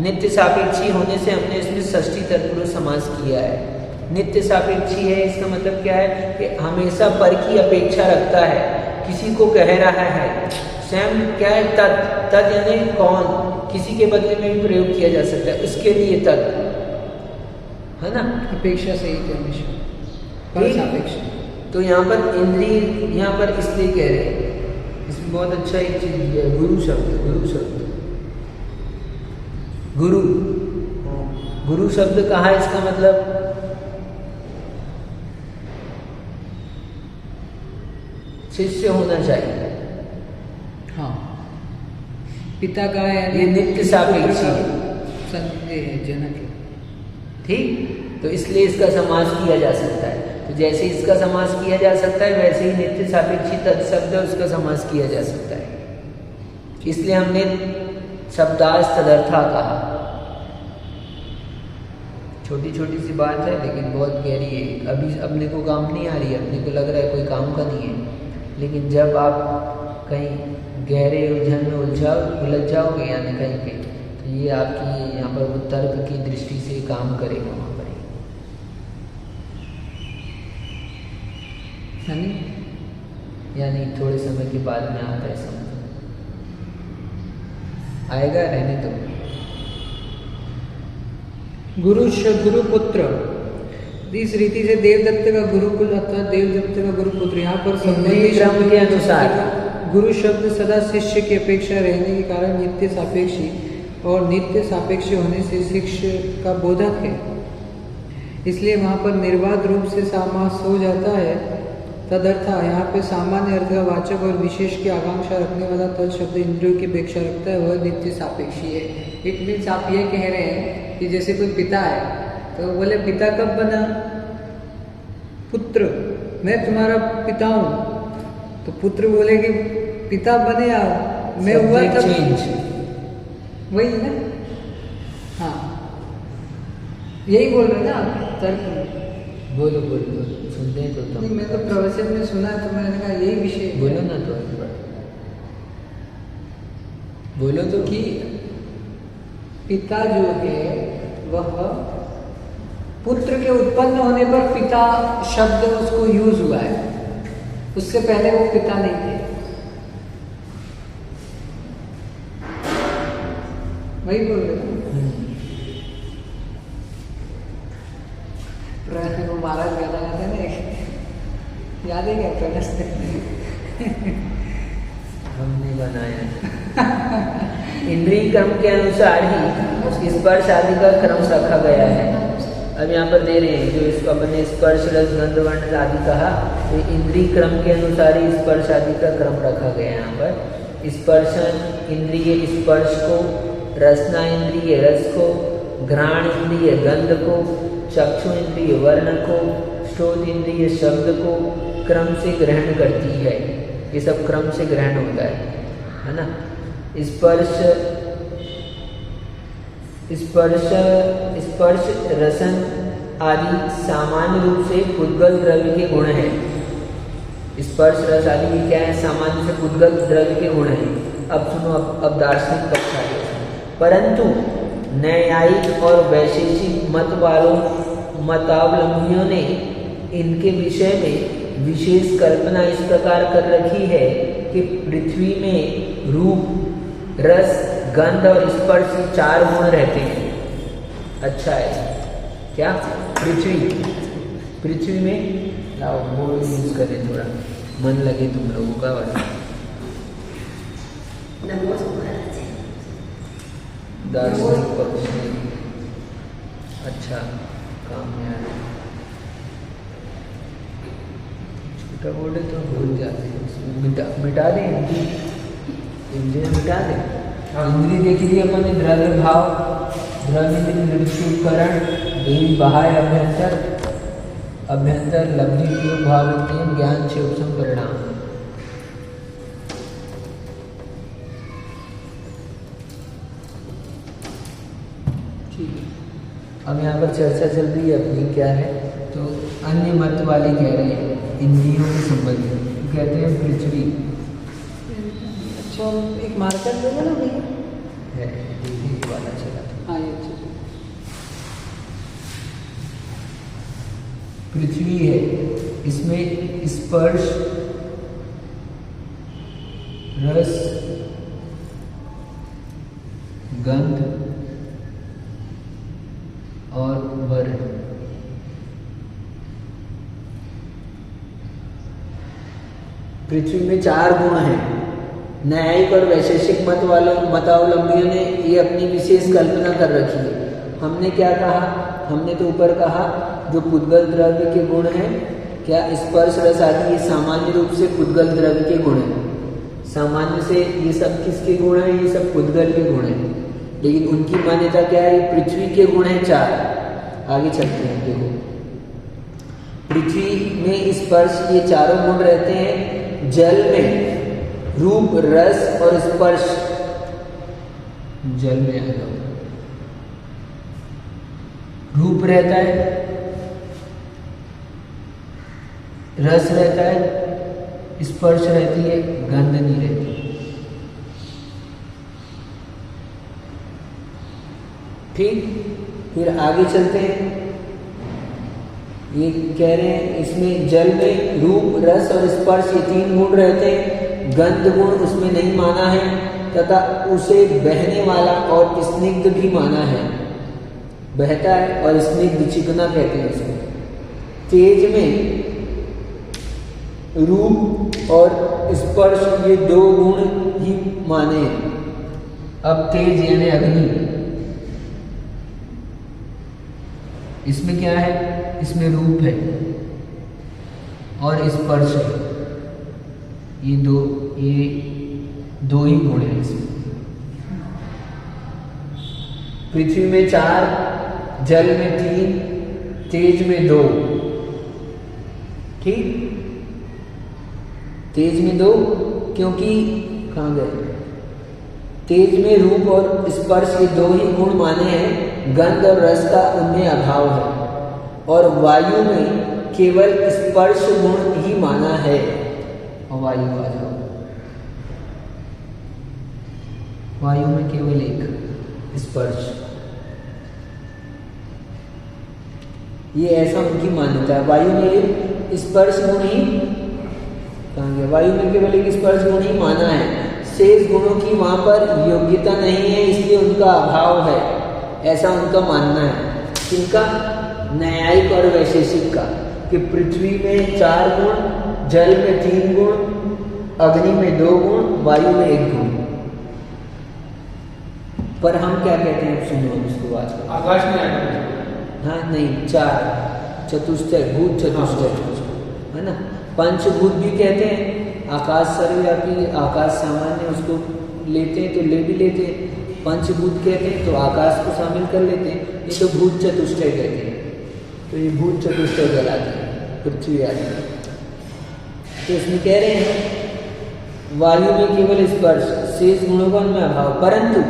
नित्य सापेक्षी होने से हमने इसमें षष्ठी तत्पुरुष समास किया है। नित्य सापेक्षी है इसका मतलब क्या है कि हमेशा पर की अपेक्षा रखता है, किसी को कह रहा है। स्वयं क्या है? तत्, तत् यानी कौन, किसी के बदले में भी प्रयोग किया जा सकता है, उसके लिए तत्, है ना। अपेक्षा से ही हमेशा पर सापेक्ष। तो यहाँ पर इंद्रिय, यहाँ पर इसलिए कह रहे हैं, इसमें बहुत अच्छा एक चीज दिया है, गुरु शब्द। गुरु शब्द, गुरु, गुरु शब्द कहा है, इसका मतलब शिष्य होना चाहिए। हाँ, पिता का है, ये नित्य सापेक्षी है, जनक है, ठीक। तो इसलिए इसका समास किया जा सकता है। तो जैसे इसका समास किया जा सकता है वैसे ही नित्य सापेक्षी तत्शब्द है उसका समास किया जा सकता है। इसलिए हमने शब्दार्थ तदर्था कहा। छोटी छोटी सी बात है लेकिन बहुत गहरी है। अभी अपने को काम नहीं आ रही है, अपने को लग रहा है कोई काम का नहीं है, लेकिन जब आप कहीं गहरे उलझन में उलझ जाओगे यानी कहीं पे, तो ये आपकी यहाँ पर वो तर्क की दृष्टि से काम करेगा वहाँ पर। यानी थोड़े समय के बाद में आता है समझ आएगा, रहने तो। गुरुपुत्र, इस रीति से देवदत्त का गुरुकुल अर्थात देवदत्त का गुरुपुत्र, यहाँ पर संबंधी क्रम के अनुसार गुरु शब्द सदा शिष्य की अपेक्षा रहने के कारण नित्य सापेक्षी और नित्य सापेक्षी होने से शिष्य का बोधक है, इसलिए वहाँ पर निर्बाध रूप से समास हो जाता है। तदर्था यहाँ पे सामान्य अर्थ का वाचक और विशेष की आकांक्षा रखने वाला तद शब्द इंद्रियों की अपेक्षा रखता है, वह नित्य सापेक्षी है। इट मीन्स आप ये कह रहे हैं कि जैसे कोई पिता है तो बोले पिता कब बना? पुत्र मैं तुम्हारा पिता हूँ, तो पुत्र बोले कि पिता बने आप, मैं हुआ Subject तब change। वही ना। हाँ, यही बोल रहे ना आप तर्क में। बोलो बोलो बोलो, सुनते हैं तो नहीं, तुम मैं तो प्रवचन में सुना तो मैंने कहा यही विषय है। बोलो ना तो बोलो तो कि पिता जो है वह पुत्र के उत्पन्न होने पर पिता शब्द उसको यूज हुआ है, उससे पहले वो पिता नहीं थे। वही बोल रहे ना। वो महाराज गाना गाते हैं ना, याद है क्या प्रणस? हमने बनाया। इंद्रिय क्रम के अनुसार ही स्पर्श आदि का क्रम रखा गया है। अब यहाँ पर दे रहे हैं जो इसको अपने स्पर्श रस गंध वर्ण आदि कहा, तो इंद्रिय क्रम के अनुसार ही स्पर्श आदि का क्रम रखा गया है। यहाँ पर स्पर्शन इंद्रिय स्पर्श को, रसना इंद्रिय रस को, घ्राण इंद्रिय गंध को, चक्षु इंद्रिय वर्ण को, श्रोत इंद्रिय शब्द को क्रम से ग्रहण करती है। ये सब क्रम से ग्रहण होता है ना। स्पर्श रसन आदि सामान्य रूप से पुद्गल द्रव्य के गुण हैं। स्पर्श रस आदि क्या है? सामान्य से पुद्गल द्रव्य के गुण हैं। अब सुनो, अब दार्शनिक पक्ष आ गया। परंतु न्यायिक और वैशेषिक मत वालों मतावलंबियों ने इनके विषय में विशेष कल्पना इस प्रकार कर रखी है कि पृथ्वी में रूप रस गंध और स्पर्श 4 गुण रहते हैं। अच्छा है क्या? पृथ्वी में लाओ बोर्ड यूज करें, थोड़ा मन लगे तुम लोगों का। वाला दार्शनिक पक्ष में अच्छा काम में आ रहा है। छोटा बोर्ड है तो भूल जाते हैं, उसमें मिटा दें इंद्रिय मिटा दें। इंद्रिय देख लिया अपन ने, द्रव्य भाव, द्रव्य निवृत्तिकरण, देवी बाह्य अभ्यंतर लब्धि उपयोग भाव विज्ञान ज्ञान से उपसम परिणाम। ठीक है, अब यहाँ पर चर्चा चल रही है अपनी क्या है, तो अन्य मत वाले कह रहे हैं इंद्रियों के संबंधित, कहते हैं पृथ्वी अच्छा। एक मार्कर दे दो ना भैया। है, देखिए वाला चला था। हाँ, ये अच्छा। पृथ्वी है, इसमें स्पर्श रस गंध और वर्ण पृथ्वी में 4 गुण हैं। न्यायिक और वैशेषिक मत वालों मतावलंबियों ने ये अपनी विशेष कल्पना कर रखी है। हमने क्या कहा? हमने तो ऊपर कहा जो पुद्गल द्रव्य के गुण हैं, क्या स्पर्श रस आदि, ये सामान्य रूप से पुद्गल द्रव्य के गुण हैं। सामान्य से ये सब किसके गुण हैं? ये सब पुद्गल के गुण हैं। लेकिन उनकी मान्यता क्या है? ये पृथ्वी के गुण हैं 4। आगे चलते हैं, देखो पृथ्वी में स्पर्श ये 4 गुण रहते हैं। जल में रूप रस और स्पर्श, जल में आएगा रूप रहता है, रस रहता है, स्पर्श रहती है, गंध नहीं रहती। ठीक, फिर आगे चलते हैं। ये कह रहे हैं इसमें जल में रूप रस और स्पर्श ये 3 गुण रहते हैं। गंध गुण उसमें नहीं माना है, तथा उसे बहने वाला और स्निग्ध भी माना है। बहता है और स्निग्ध, चिकना कहते हैं उसको। तेज में रूप और स्पर्श ये 2 गुण ही माने हैं। अब तेज यानी अग्नि, इसमें क्या है? इसमें रूप है और स्पर्श है। ये दो ही गुण हैं इसमें। पृथ्वी में 4, जल में 3, तेज में 2। ठीक, तेज में 2, क्योंकि कहाँ गए, तेज में रूप और स्पर्श ये 2 ही गुण माने हैं, गंध और रस का उनमें अभाव है। और वायु में केवल स्पर्श गुण ही माना है। और वायु आ जाओ, वायु में केवल एक स्पर्श, ये ऐसा उनकी मान्यता है। वायु में एक स्पर्श गुण ही, कहाँ गया, वायु में केवल एक स्पर्श गुण ही माना है, शेष गुणों की वहां पर योग्यता नहीं है, इसलिए उनका अभाव है, ऐसा उनका मानना है। किनका, न्यायिक और वैशेषिक का, कि पृथ्वी में 4 गुण, जल में 3 गुण, अग्नि में 2 गुण, वायु में 1 गुण। पर हम क्या कहते हैं, सुनो इसको बात को। आकाश में आएगा, हाँ नहीं, 4 चतुष्टय, भूत चतुष्टय है ना। पंचभूत भी कहते हैं, आकाश सर्वव्यापी, आकाश सामान्य उसको लेते हैं तो ले भी लेते हैं। पंचभूत कहते हैं तो आकाश को शामिल कर लेते हैं, ये तो भूत चतुष्टय कहते हैं, तो ये भूत चतुष्टय कहलाते हैं, पृथ्वी आदि। तो इसमें कह रहे हैं वायु में केवल स्पर्श, शेष गुणों का उनमें अभाव, परंतु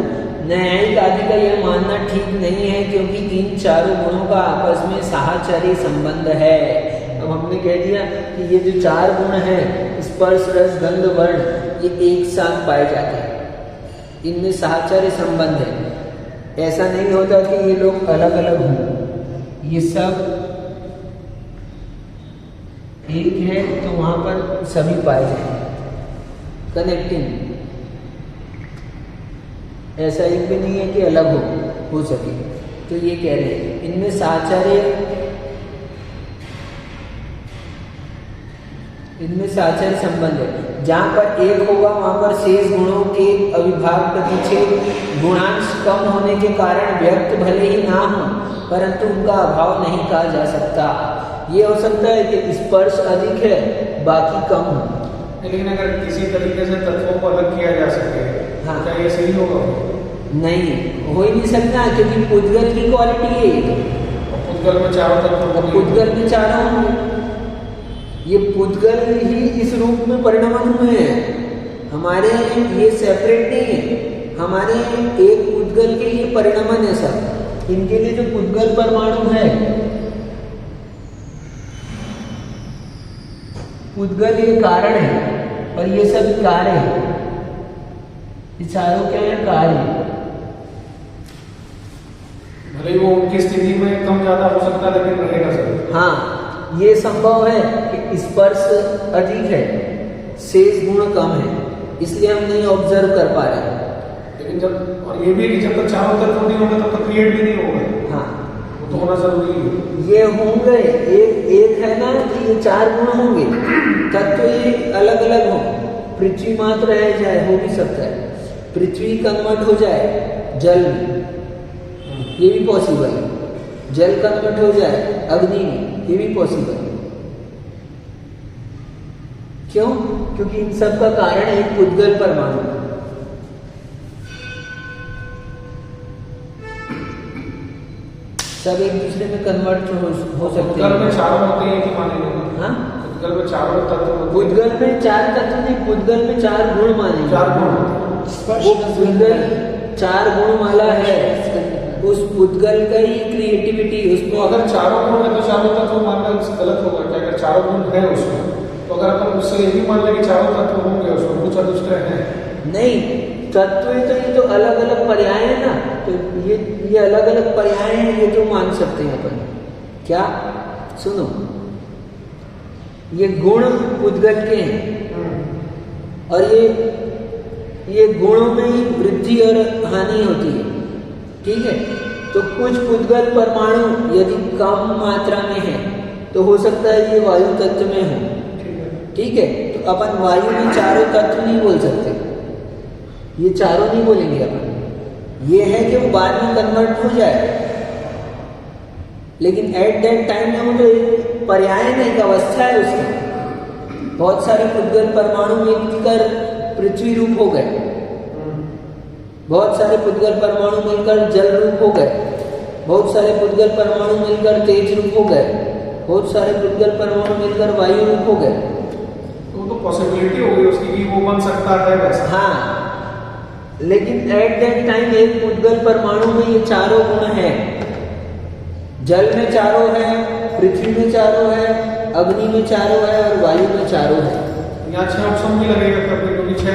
न्यायिक आदि का यह मानना ठीक नहीं है, क्योंकि इन चारों गुणों का आपस में साहचर्य संबंध है। अब हमने कह दिया कि ये जो 4 गुण हैं, स्पर्श रस गंध वर्ण, ये एक साथ पाए जाते हैं, इनमें साहचर्य संबंध है। ऐसा नहीं होता कि ये लोग अलग अलग हों, ये सब एक है तो वहां पर सभी पाए जाएंगे, कनेक्टिंग। ऐसा एक भी नहीं है कि अलग हो सके। तो ये कह रहे हैं इनमें साहचर्य संबंध है। जहाँ पर एक होगा वहां पर शेष गुणों के अविभाग प्रतिच्छेद गुणांश कम होने के कारण व्यक्त भले ही ना हो, परंतु उनका अभाव नहीं कहा जा सकता। ये हो सकता है कि स्पर्श अधिक है, बाकी कम हो। लेकिन अगर किसी तरीके से तत्वों को अलग किया जा सके, हाँ, क्या ये सही होगा? नहीं, हो ही नहीं सकता, क्योंकि पुद्गल की क्वालिटी है। पुद्गल में 4 तत्व, पुद्गल में 4 होंगे, ये पुद्गल ही इस रूप में परिणमन हुए हैं। हमारे ये सेपरेट नहीं है, हमारे एक पुद्गल के ये परिणमन है सब। इनके लिए जो पुद्गल परमाणु है, पुद्गल ये कारण है और ये सब कार्य है। ये चारों क्या है, कार्य। भले वो उनकी स्थिति में कम ज्यादा हो सकता है, लेकिन रहेगा सर। हाँ, ये संभव है कि स्पर्श अधिक है, शेष गुण कम है, इसलिए हम नहीं ऑब्जर्व कर पा रहे हैं। लेकिन जब, और ये भी कि जब तक चारों तत्व नहीं होंगे तब तक क्रिएट भी नहीं होगा। हाँ, वो तो होना जरूरी है। ये होंगे, एक है ना कि ये 4 गुण होंगे, तत्व ये अलग अलग हो। पृथ्वी मात्र रह जाए, हो भी सकता है। पृथ्वी कन्वर्ट हो जाए जल में, ये भी पॉसिबल है। जल कन्वर्ट हो जाए अग्नि में, ये भी पॉसिबल है। क्यों? क्योंकि इन सब का कारण एक पुद्गल परमाणु। सब एक दूसरे में कन्वर्ट हो सकते हैं। पुद्गल में 4 होते हैं कि मानेंगे? हाँ, पुद्गल में 4 तत्व होते हैं। पुद्गल में 4 तत्व नहीं, पुद्गल में 4 गुण माने। 4 गुण होते हैं। वो पुद्गल 4 गुण वाला है, उस पुद्गल का ही क्रिएटिविटी उसमें। तो अगर 4 गुण है तो 4 तत्व मानना गलत होगा क्या? अगर 4 गुण है उसमें, तो अगर अपन उससे ये भी मान ले कि 4 तत्व होंगे उसमें, कुछ चतुष्टय है नहीं, तत्व तो ये तो अलग अलग पर्याय है ना, तो ये अलग अलग पर्याय हैं, ये तो मान सकते हैं अपन। क्या? सुनो, ये गुण पुद्गल के हैं और ये गुणों में ही वृद्धि और हानि होती है, ठीक है। तो कुछ पुद्गल परमाणु यदि कम मात्रा में है तो हो सकता है ये वायु तत्व में हो, ठीक है। तो अपन वायु में 4 तत्व नहीं बोल सकते, ये 4 नहीं बोलेंगे अपन। ये है कि वो बाद में कन्वर्ट हो जाए, लेकिन एट दैट टाइम में वो जो एक पर्याय में एक अवस्था है उसकी, बहुत सारे पुद्गल परमाणु मिलकर पृथ्वी रूप हो गए, बहुत सारे पुद्गल परमाणु मिलकर जल रूप हो गए, बहुत सारे पुद्गल परमाणु मिलकर तेज रूप हो गए, बहुत सारे पुद्गल परमाणु मिलकर वायु रूप हो गए। तो पॉसिबिलिटी हो गई उसकी कि वो बन सकता है वैसा। हाँ, लेकिन एट दैट टाइम एक उद्गल परमाणु में ये चारों गुण है। जल में चारों है, पृथ्वी में चारों है, अग्नि में चारों है और वायु में चारों है। यहाँ 6 ऑप्शन भी लगेगा करने, क्योंकि 6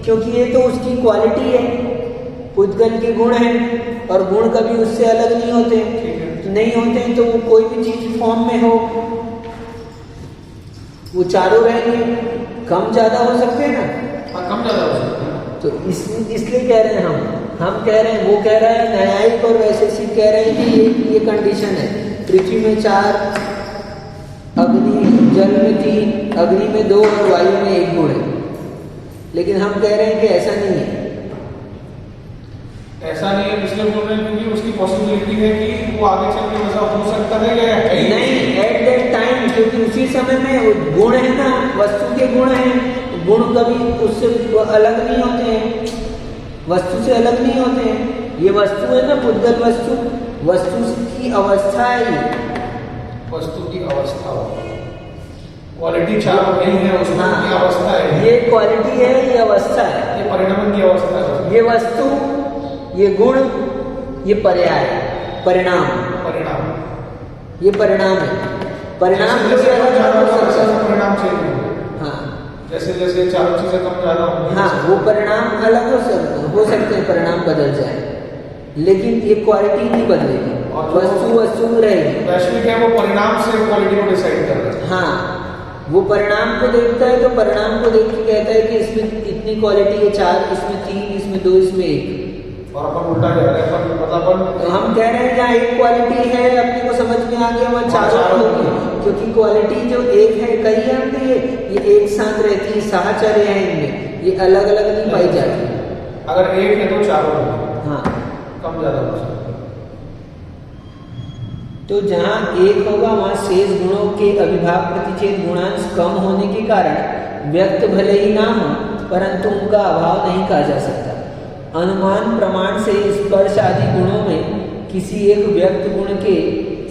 क्योंकि ये तो उसकी क्वालिटी है, उद्गल के गुण हैं और गुण कभी उससे अलग नहीं होते। नहीं होते हैं तो वो कोई भी चीज फॉर्म में हो वो चारों रहेंगे, कम ज्यादा हो सकते हैं ना। हाँ, कम ज्यादा हो सकता है। तो इसलिए कह रहे हैं हम कह रहे हैं, वो कह रहा है न्यायिक और वैशेषिक कह रहे हैं कि ये कंडीशन है। पृथ्वी में 4, अग्नि जल में 3, अग्नि में 2 और वायु में 1 गुण है। लेकिन हम कह रहे हैं कि ऐसा नहीं है। ऐसा नहीं है इसलिए बोल रहे हैं क्योंकि उसकी पॉसिबिलिटी है कि वो आगे चल के वैसा हो सकता है या है ही नहीं, एट दैट टाइम, क्योंकि उसी समय में गुण है ना, वस्तु के गुण हैं, गुण कभी उससे अलग नहीं होते हैं, वस्तु से अलग नहीं होते हैं। ये वस्तु है ना, उद्गल वस्तु की अवस्था है ये। वस्तु की अवस्था क्वालिटी 4 नहीं है उसमें। हाँ, की अवस्था है, ये क्वालिटी है, ये अवस्था है, ये परिणाम की अवस्था है, ये वस्तु, ये गुण, ये पर्याय, परिणाम, ये परिणाम है। परिणाम जैसे कोई अलग अलग हो सकता है। परिणाम चेंज होंगे। हाँ जैसे जैसे 4 चीजें कम ज्यादा होंगी। हाँ, वो परिणाम अलग हो सकते हैं, परिणाम बदल जाए, लेकिन ये क्वालिटी नहीं बदलेगी, वस्तु रहेगी। वैश्विक है वो परिणाम से क्वालिटी को डिसाइड कर रहा है। हाँ, वो परिणाम को देखता है तो परिणाम को देख के कहता है कि इसमें इतनी क्वालिटी है, 4, इसमें 3, इसमें 2, इसमें 1। और अपन उल्टा जा रहे हैं, तो हम कह रहे हैं जहाँ एक क्वालिटी है अपने को समझ में आ गया, वह चारों होगी, क्योंकि क्वालिटी जो एक है, कई है, ये एक साथ रहती है, साहचर्य है इनमें, ये अलग अलग नहीं पाई जाती। अगर एक है तो 4 होंगे। हाँ, कम ज्यादा हो सकता है। तो जहाँ एक होगा वहाँ शेष गुणों के अविभाग प्रतिच्छेद गुणांश कम होने के कारण व्यक्त भले ही ना हो, परंतु उनका अभाव नहीं कहा जा सकता। अनुमान प्रमाण से स्पर्श आदि गुणों में किसी एक व्यक्त गुण के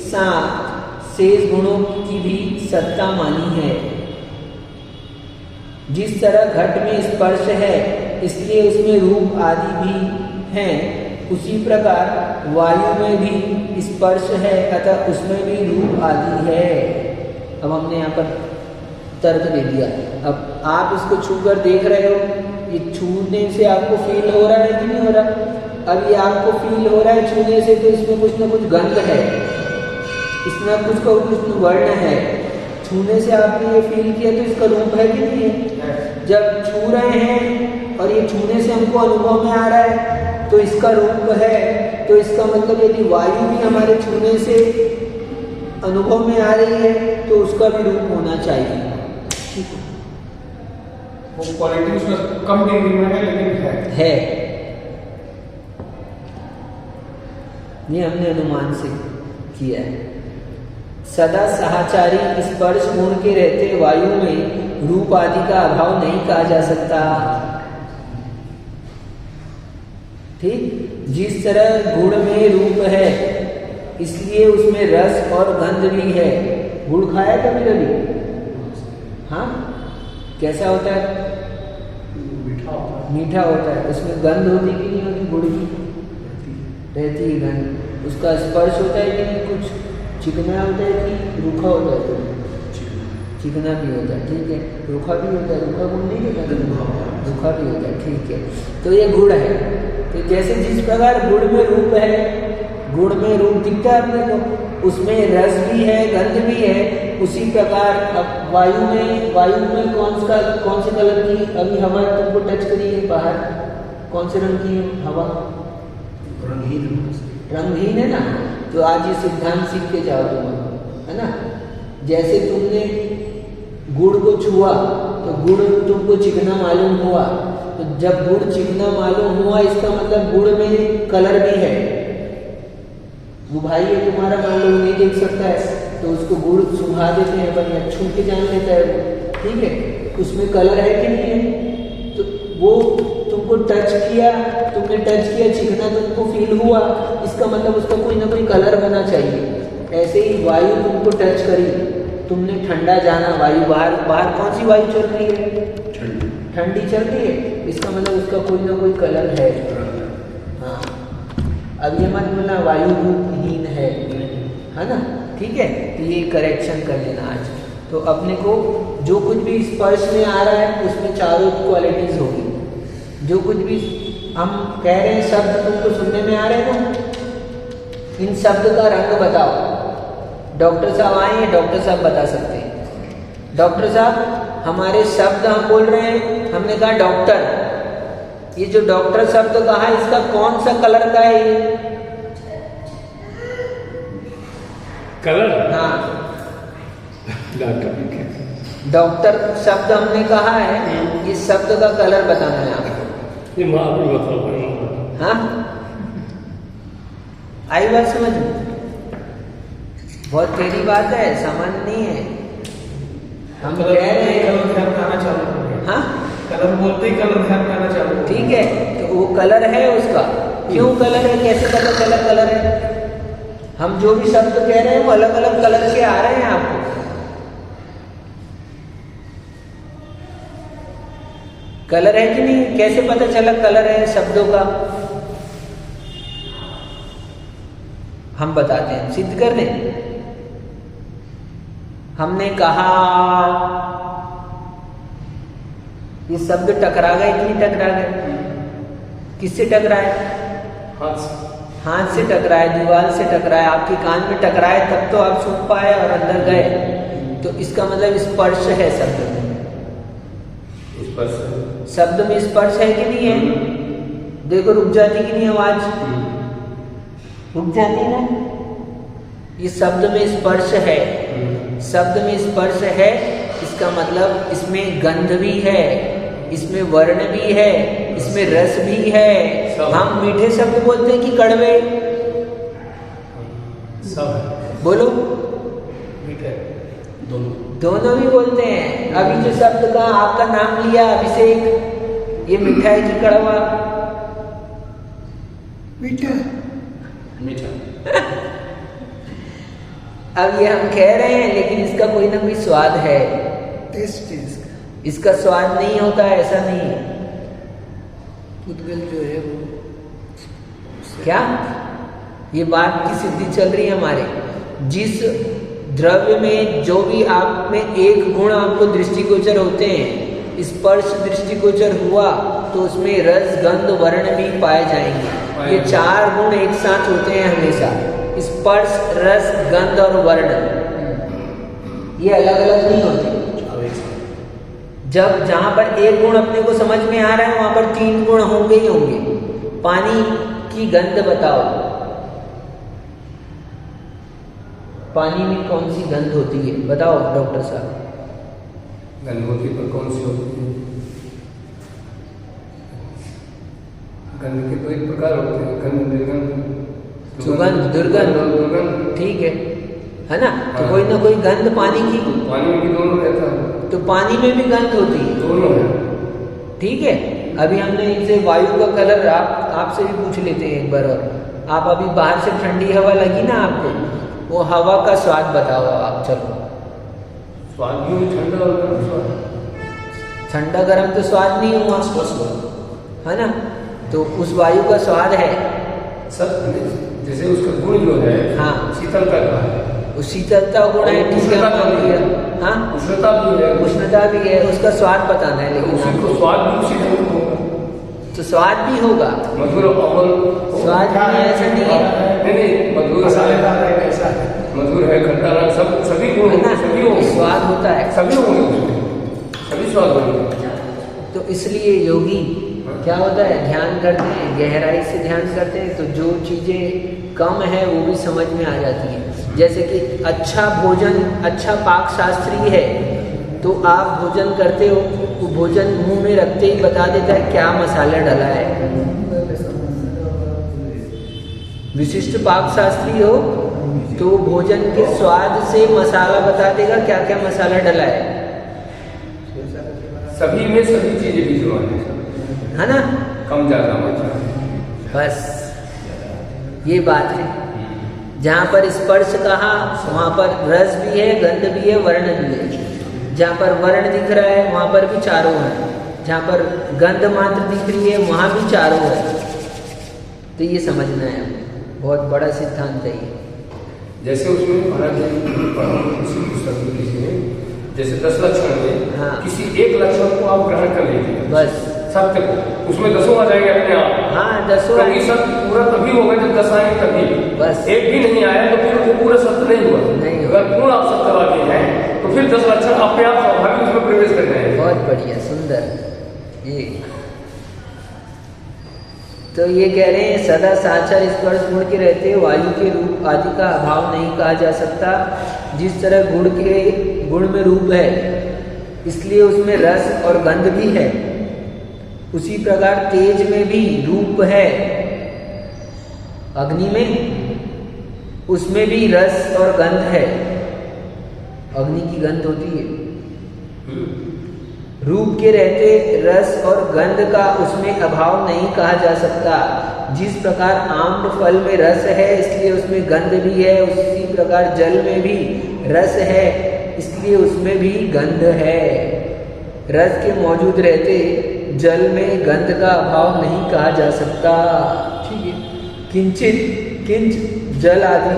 साथ शेष गुणों की भी सत्ता मानी है। जिस तरह घट में स्पर्श है इसलिए उसमें रूप आदि भी हैं, उसी प्रकार वायु में भी स्पर्श है अतः उसमें भी रूप आदि है। अब हमने यहाँ पर तर्क दे दिया। अब आप इसको छूकर देख रहे हो, ये छूने से आपको फील हो रहा है कि नहीं हो रहा? अब ये आपको फील हो रहा है छूने से, तो इसमें कुछ ना कुछ गंध है, इसमें कुछ वर्ण है। छूने से आपने ये फील किया तो इसका रूप है कि नहीं है? जब छू रहे हैं और ये छूने से हमको अनुभव में आ रहा है तो इसका रूप है। तो इसका मतलब यदि वायु भी हमारे छूने से अनुभव में आ रही है तो उसका भी रूप होना चाहिए। ठीक है, वो क्वालिटी उसमें कम डिग्री में है लेकिन है। ये हमने अनुमान से किया है। सदा साहचारी स्पर्श गुण के रहते वायु में रूप आदि का अभाव नहीं कहा जा सकता। ठीक, जिस तरह गुण में रूप है इसलिए उसमें रस और गंध भी है। गुड़ खाया कभी कभी? हाँ, कैसा होता है? मीठा होता है। उसमें गंध होती कि नहीं होती? गुड़ की रहती है गंध। उसका स्पर्श होता है कि नहीं? कुछ चिकना होता है कि रूखा होता है? चिकना भी होता है, ठीक है। रूखा भी होता है, रूखा गुड़ नहीं होता, रूखा भी होता है, ठीक है। तो ये गुड़ है। तो जैसे जिस प्रकार गुड़ में रूप है, गुड़ में रूप दिखता है अपने को, उसमें रस भी है, गंध भी है, उसी प्रकार अब वायु में कौन से कलर की अभी हवा तुमको टच करी है बाहर? कौन से रंग की है हवा? रंगहीन है ना। तो आज ये सिद्धांत सीख के जाओ तुम, है ना। जैसे तुमने गुड़ को छुआ तो गुड़ तुमको चिकना मालूम हुआ, तो जब गुड़ चिकना मालूम हुआ इसका मतलब गुड़ में कलर भी है। वो भाई है तुम्हारा, मान लो नहीं देख सकता है तो उसको गुड़ सुखा देते हैं अपन, या छू के जान लेता है वो, ठीक है। उसमें कलर है कि नहीं है? तो वो तुमको टच किया, तुमने टच किया, चिकना तुमको फील हुआ, इसका मतलब उसका कोई ना कोई कलर होना चाहिए। ऐसे ही वायु तुमको टच करी तुमने ठंडा जाना वायु, बाहर बाहर कौन सी वायु चल रही है? ठंडी चल रही है, इसका मतलब उसका कोई ना कोई कलर है। हाँ, अब ये मत बोलना वायु रूपहीन है ना, ठीक है। तो ये करेक्शन कर लेना आज। तो अपने को जो कुछ भी स्पर्श में आ रहा है उसमें चारों क्वालिटीज होगी। जो कुछ भी हम कह रहे हैं शब्द तुमको सुनने में आ रहे हैं ना, इन शब्द का रंग बताओ। डॉक्टर साहब आए हैं, डॉक्टर साहब बता सकते हैं। डॉक्टर साहब हमारे शब्द हम बोल रहे हैं, हमने कहा डॉक्टर, ये जो डॉक्टर शब्द कहा है इसका कौन सा कलर का है ये? कलर? हाँ, डॉक्टर डॉक्टर शब्द हमने कहा है, इस शब्द का कलर बताना है आपको। ये माँ भी बताओ। हाँ, आई बात समझ में? बहुत तेरी बात है, सामान्य नहीं है। हम कह रहे हैं कलर ध्यान में आना चालू हो गया। हाँ, कलर बोलते ही कलर ध्यान में आना चालू हो गया। ठीक है, तो वो कलर है उसका। क्यों कलर है, कैसे पता चला कलर है? हम जो भी शब्द कह रहे हैं वो अलग अलग कलर के आ रहे हैं आपको। कलर है कि नहीं? कैसे पता चला कलर है शब्दों का? हम बताते हैं, सिद्ध कर दें। हमने कहा, ये शब्द टकरा गए कि नहीं टकरा गए? किससे टकराए? हाथ से टकराए, दीवार से टकराए, आपके कान में टकराए, तब तो आप सुन पाए और अंदर गए। तो इसका मतलब स्पर्श है शब्द में। शब्द में स्पर्श है कि नहीं है? देखो रुक जाती कि नहीं आवाज? रुक जाती ना? ये शब्द में स्पर्श है। शब्द में स्पर्श है, इसका मतलब इसमें गंध भी है, इसमें वर्ण भी है, इसमें रस भी है। हम मीठे शब्द बोलते हैं कि कड़वे? सब बोलो, मीठे दोनों दोनों भी बोलते हैं। अभी जो शब्द का आपका नाम लिया अभिषेक, ये मीठा है कि कड़वा? मीठा। अब ये हम कह रहे हैं, लेकिन इसका कोई ना कोई स्वाद है। टेस्ट है इसका। इसका स्वाद नहीं होता है, ऐसा नहीं है। उद्गल जो है वो क्या ये बात की सिद्धि चल रही है हमारे? जिस द्रव्य में जो भी आप में एक गुण आपको दृष्टिगोचर होते हैं, स्पर्श दृष्टिगोचर हुआ तो उसमें रस गंध वर्ण भी पाए जाएंगे। ये चार गुण एक साथ होते हैं हमेशा, स्पर्श रस गंध और वर्ण। ये अलग अलग नहीं होते। जब जहां पर एक गुण अपने को समझ में आ रहा है वहां पर तीन गुण होंगे ही होंगे। पानी की गंध बताओ, पानी में कौन सी गंध होती है? बताओ डॉक्टर साहब। गंध पर कौन सी होती है? गंध के तो एक प्रकार होते हैं, गंध निर्गंध, सुगंध दुर्गंध, ठीक है ना? तो कोई ना कोई गंध पानी की, पानी में भी दोनों रहता है। तो पानी में भी गंध होती है, दोनों है। ठीक है। अभी हमने इनसे वायु का कलर आपसे भी पूछ लेते हैं एक बार और। आप अभी बाहर से ठंडी हवा लगी ना आपको, वो हवा का स्वाद बताओ आप। चलो, स्वाद भी ठंडा और गर्म स्वाद। ठंडा गर्म तो स्वाद नहीं हुआ, है ना? तो उस वायु का स्वाद है सब, जैसे उसका गुण जो है, हाँ, शीतलता का है, वो शीतलता गुण है, ठीक है, हाँ, उष्णता भी है, उष्णता भी है, उसका स्वाद बताना है। लेकिन उसी को स्वाद भी उसी ढंग का होगा, तो स्वाद भी होगा, मधुर अमल स्वाद भी ऐसा नहीं है, नहीं मधुर मधुर है, खट्टा रंग, सब सभी गुण है ना? सभी होंगे, स्वाद होता है, सभी होंगे, सभी स्वाद होंगे। तो इसलिए योगी क्या होता है, ध्यान करते हैं, गहराई से ध्यान करते हैं, तो जो चीजें कम है वो भी समझ में आ जाती हैं। जैसे कि अच्छा भोजन, अच्छा पाक शास्त्री है, तो आप भोजन करते हो, वो भोजन मुंह में रखते ही बता देता है क्या मसाला डला है। विशिष्ट पाक शास्त्री हो तो वो भोजन के स्वाद से मसाला बता देगा क्या क्या मसाला डला है। सभी में सभी चीजें विद्यमान है ना? कम ज्यादा मात्रा। बस ये बात है। जहाँ पर स्पर्श कहा वहाँ पर रस भी है, गंध भी है, वर्ण भी है। जहाँ पर वर्ण दिख रहा है वहाँ पर भी चारों है, जहाँ पर गंध मात्र दिख रही है वहाँ भी चारों है। तो ये समझना है हमें, बहुत बड़ा सिद्धांत है ये। जैसे उसमें महाराज किसी पुस्तक में किसी ने जैसे 10 लक्षण में हाँ। किसी एक लक्षण को आप ग्रहण कर लीजिए, बस सत्य को, उसमें 10 आ जाएंगे अपने आप। हाँ 10 क्योंकि सत्य पूरा तभी होगा जब 10 आएंगे तभी। बस। एक भी नहीं आया तो फिर वो पूरा सत्य नहीं हुआ। नहीं हुआ। अगर पूर्ण आप सत्यवादी हैं तो फिर 10 लक्षण अपने आप स्वाभाविक उसमें प्रवेश कर जाएंगे। बहुत बढ़िया, सुंदर। ये तो ये कह रहे हैं सदा साक्षात स्पर्श गुण के रहते वायु के रूप आदि का अभाव नहीं कहा जा सकता। जिस तरह गुण में रूप है इसलिए उसमें रस और गंध भी है, उसी प्रकार तेज में भी रूप है, अग्नि में उसमें भी रस और गंध है। अग्नि की गंध होती है। रूप के रहते रस और गंध का उसमें अभाव नहीं कहा जा सकता। जिस प्रकार आम्र फल में रस है इसलिए उसमें गंध भी है, उसी प्रकार जल में भी रस है इसलिए उसमें भी गंध है। रस के मौजूद रहते जल में गंध का अभाव नहीं कहा जा सकता। ठीक है। किंच जल आदि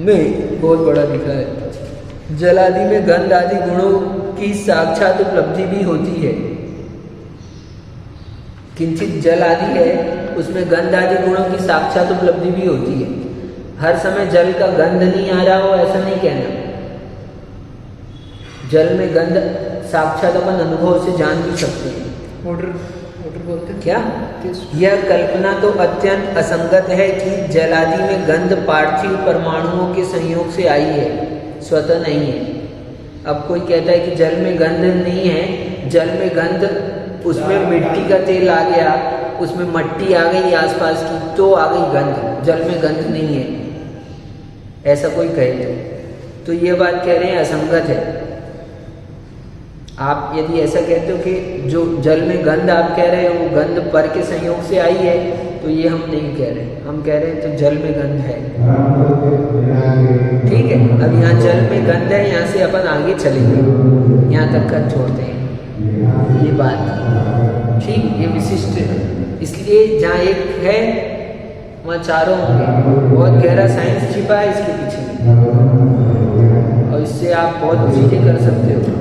में बहुत बड़ा लिखा है, जल आदि में गंध आदि गुणों की साक्षात उपलब्धि भी होती है। किंचित जल आदि है उसमें गंध आदि गुणों की साक्षात उपलब्धि भी होती है। हर समय जल का गंध नहीं आ रहा हो ऐसा नहीं कहना। जल में गंध साक्षात अपन अनुभव से जान भी सकते हैं। ऑर्डर बोलते हैं क्या? यह कल्पना तो अत्यंत असंगत है कि जल आदि में गंध पार्थिव परमाणुओं के संयोग से आई है, स्वतः नहीं है। अब कोई कहता है कि जल में गंध नहीं है, जल में गंध उसमें मिट्टी का तेल आ गया, उसमें मट्टी आ गई आसपास की तो आ गई गंध, जल में गंध नहीं है, ऐसा कोई कहे तो ये बात कह रहे हैं असंगत है। आप यदि ऐसा कहते हो कि जो जल में गंध आप कह रहे हो वो गंध पर के संयोग से आई है तो ये हम नहीं कह रहे, हम कह रहे हैं तो जल में गंध है। ठीक है, अब यहाँ जल में गंध है, यहाँ से अपन आगे चलेंगे, यहाँ तक का छोड़ते हैं ये बात। ठीक, ये विशिष्ट है, इसलिए जहाँ एक है वहाँ चारों होंगे। बहुत गहरा साइंस छिपा है इसके पीछे और इससे आप बहुत चीजें कर सकते हो।